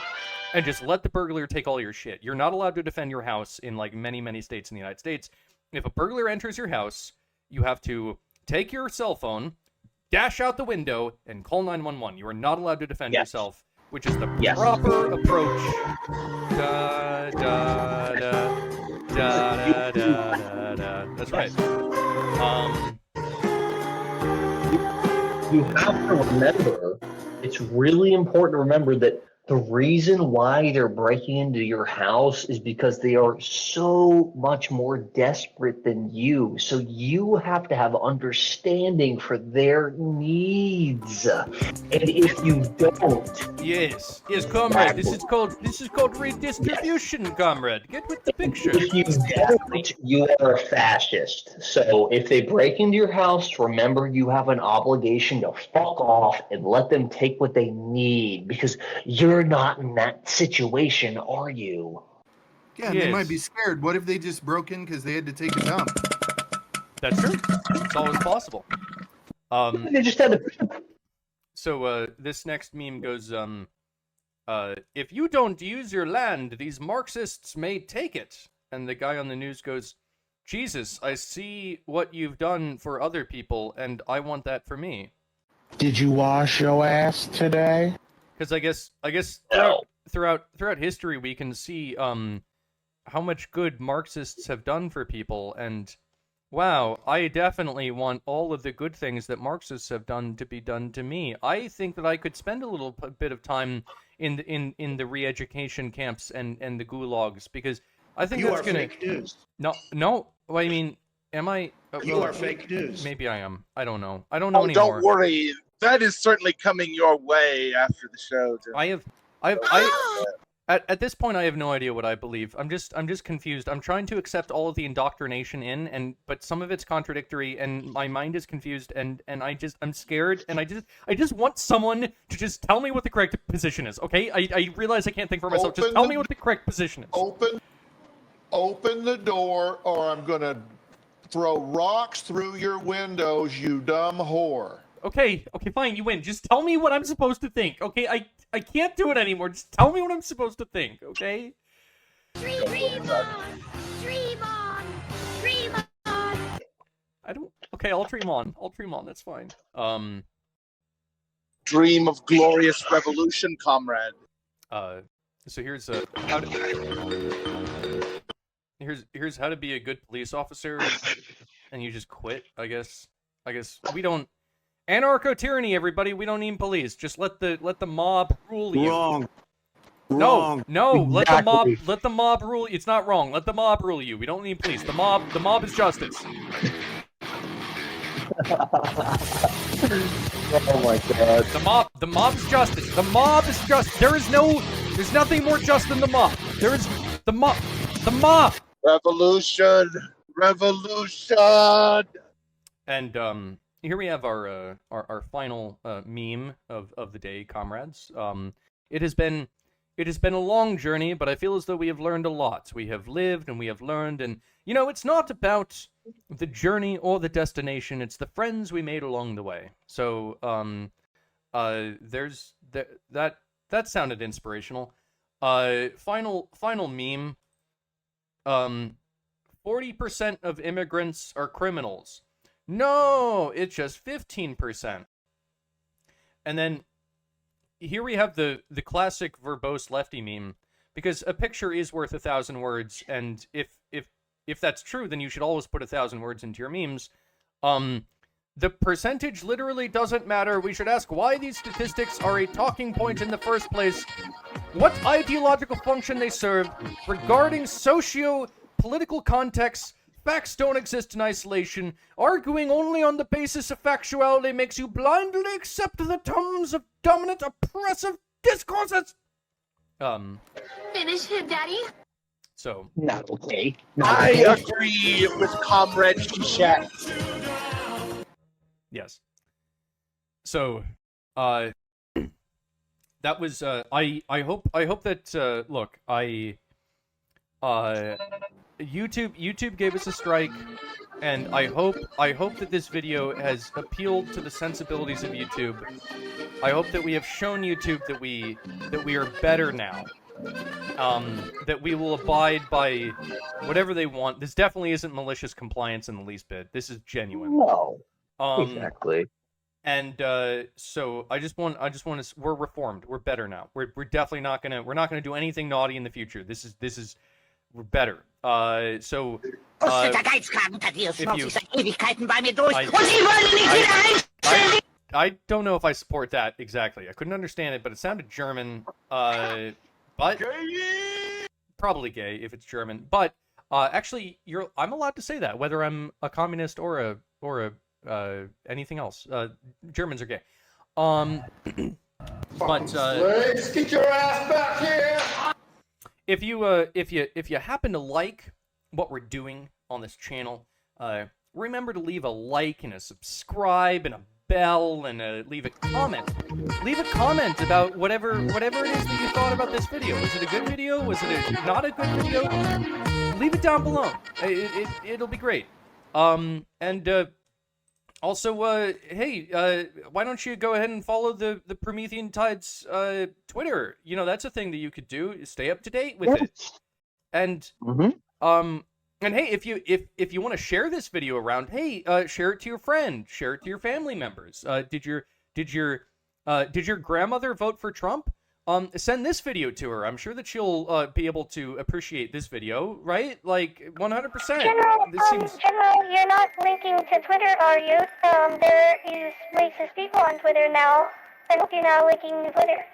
and just let the burglar take all your shit. You're not allowed to defend your house in like many states in the United States. If a burglar enters your house, you have to take your cell phone, dash out the window, and call 911. You are not allowed to defend yourself, which is the proper approach. Da, da, da, da, da, da, da. That's right.
You have to remember, it's really important to remember that the reason why they're breaking into your house is because they are so much more desperate than you. So you have to have understanding for their needs. And if you don't...
Yes, comrade, this is called redistribution, comrade. Get with the picture.
If you don't, you are a fascist. So if they break into your house, remember you have an obligation to fuck off and let them take what they need, because you're not in that situation, are you?
Yeah, and they might be scared. What if they just broke in because they had to take a dump?
That's true. It's always possible.
They just had to...
So this next meme goes, if you don't use your land, these Marxists may take it. And the guy on the news goes, Jesus, I see what you've done for other people, and I want that for me.
Did you wash your ass today?
Because I guess throughout history we can see how much good Marxists have done for people, and wow, I definitely want all of the good things that Marxists have done to be done to me. I think that I could spend a little bit of time in the re-education camps and the gulags, because I think that's gonna.
Fake news.
No. I mean, am I?
You are fake news.
Maybe I am. I don't know. I don't know anymore.
Don't worry. That is certainly coming your way after the show, Jim.
At this point, I have no idea what I believe. I'm just confused. I'm trying to accept all of the indoctrination but some of it's contradictory, and my mind is confused, and I'm scared, and I just want someone to just tell me what the correct position is. Okay, I realize I can't think for myself. Just tell me what the correct position is.
Open the door, or I'm gonna throw rocks through your windows, you dumb whore.
Okay, fine, you win. Just tell me what I'm supposed to think, okay? I can't do it anymore. Just tell me what I'm supposed to think, okay?
Dream on!
Okay, I'll dream on. That's fine.
Dream of glorious revolution, comrade.
So here's here's how to be a good police officer, and you just quit. I guess we don't. Anarcho-tyranny, everybody. We don't need police. Just let the mob rule you.
Wrong.
No.
Exactly.
Let the mob rule. It's not wrong. Let the mob rule you. We don't need police. The mob is justice.
Oh my god.
The mob's justice. The mob is just. There's nothing more just than the mob. There is the mob.
Revolution.
And here we have our final meme of the day, comrades. It has been a long journey, but I feel as though we have learned a lot. We have lived and we have learned, and it's not about the journey or the destination. It's the friends we made along the way. So there's that sounded inspirational. Final meme. 40% of immigrants are criminals. No, it's just 15%. And then here we have the classic verbose lefty meme, because a picture is worth 1,000 words, and if that's true, then you should always put 1,000 words into your memes. The percentage literally doesn't matter. We should ask why these statistics are a talking point in the first place, what ideological function they serve, regarding socio-political contexts. Facts don't exist in isolation. Arguing only on the basis of factuality makes you blindly accept the terms of dominant oppressive discourses.
Finish it, Daddy.
So.
Not okay.
I agree with Comrade Chat.
Yes. So, that was, I hope that, look, YouTube gave us a strike, and I hope that this video has appealed to the sensibilities of YouTube. I hope that we have shown YouTube that we are better now. That we will abide by whatever they want. This definitely isn't malicious compliance in the least bit. This is genuine.
No. Exactly.
And so I just want to. We're reformed. We're better now. We're definitely not gonna. We're not gonna do anything naughty in the future. We're better. So. I don't know if I support that exactly. I couldn't understand it, but it sounded German. But probably gay if it's German. But actually, I'm allowed to say that whether I'm a communist or a anything else. Germans are gay. But
Slaves, get your ass back here!
If you happen to like what we're doing on this channel, remember to leave a like and a subscribe and a bell and leave a comment. Leave a comment about whatever it is that you thought about this video. Was it a good video? Was it not a good video? Leave it down below. It'll be great. Also, hey, why don't you go ahead and follow the Promethean Tides Twitter? You know, that's a thing that you could do. Stay up to date with it. And and hey, if you want to share this video around, hey, share it to your friend, share it to your family members. Did your grandmother vote for Trump? Send this video to her. I'm sure that she'll be able to appreciate this video, right? Like 100%.
General, you're not linking to Twitter, are you? There is racist people on Twitter now. I hope you're not linking to Twitter.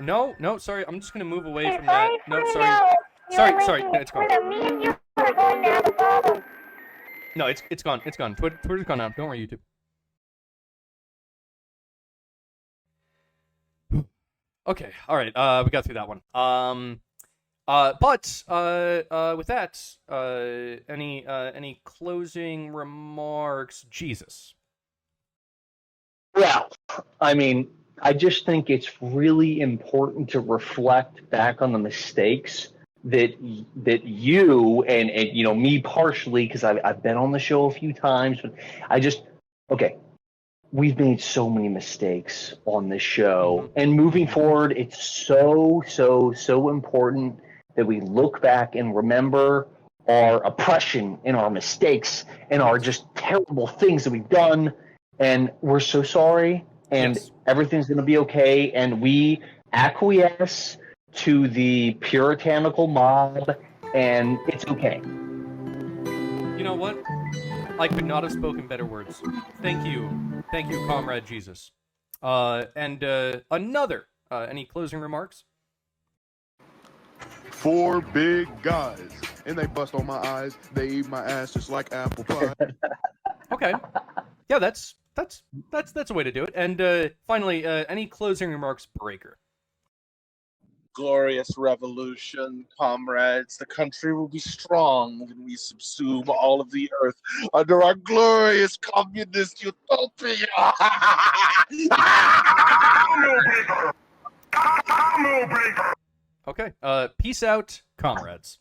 No, sorry. I'm just gonna move away from that. No, sorry. Sorry, no, it's gone.
Me and you are going to have a problem.
No, it's gone. It's gone. Twitter's gone now. Don't worry, YouTube. Okay, all right. We got through that one. But with that, any closing remarks? Jesus.
Well, I mean, I just think it's really important to reflect back on the mistakes that you and you know, me partially, because I've been on the show a few times, but we've made so many mistakes on this show, and moving forward, it's so important that we look back and remember our oppression and our mistakes and our just terrible things that we've done, and we're so sorry, and everything's going to be okay, and we acquiesce to the puritanical mob, and it's okay.
You know what? I could not have spoken better words. Thank you, Comrade Jesus. And another. Any closing remarks?
4 big guys, and they bust on my eyes. They eat my ass just like apple pie.
Okay. Yeah, that's a way to do it. And finally, any closing remarks, Breaker?
Glorious revolution, comrades. The country will be strong when we subsume all of the earth under our glorious communist utopia.
Okay. Peace out, comrades.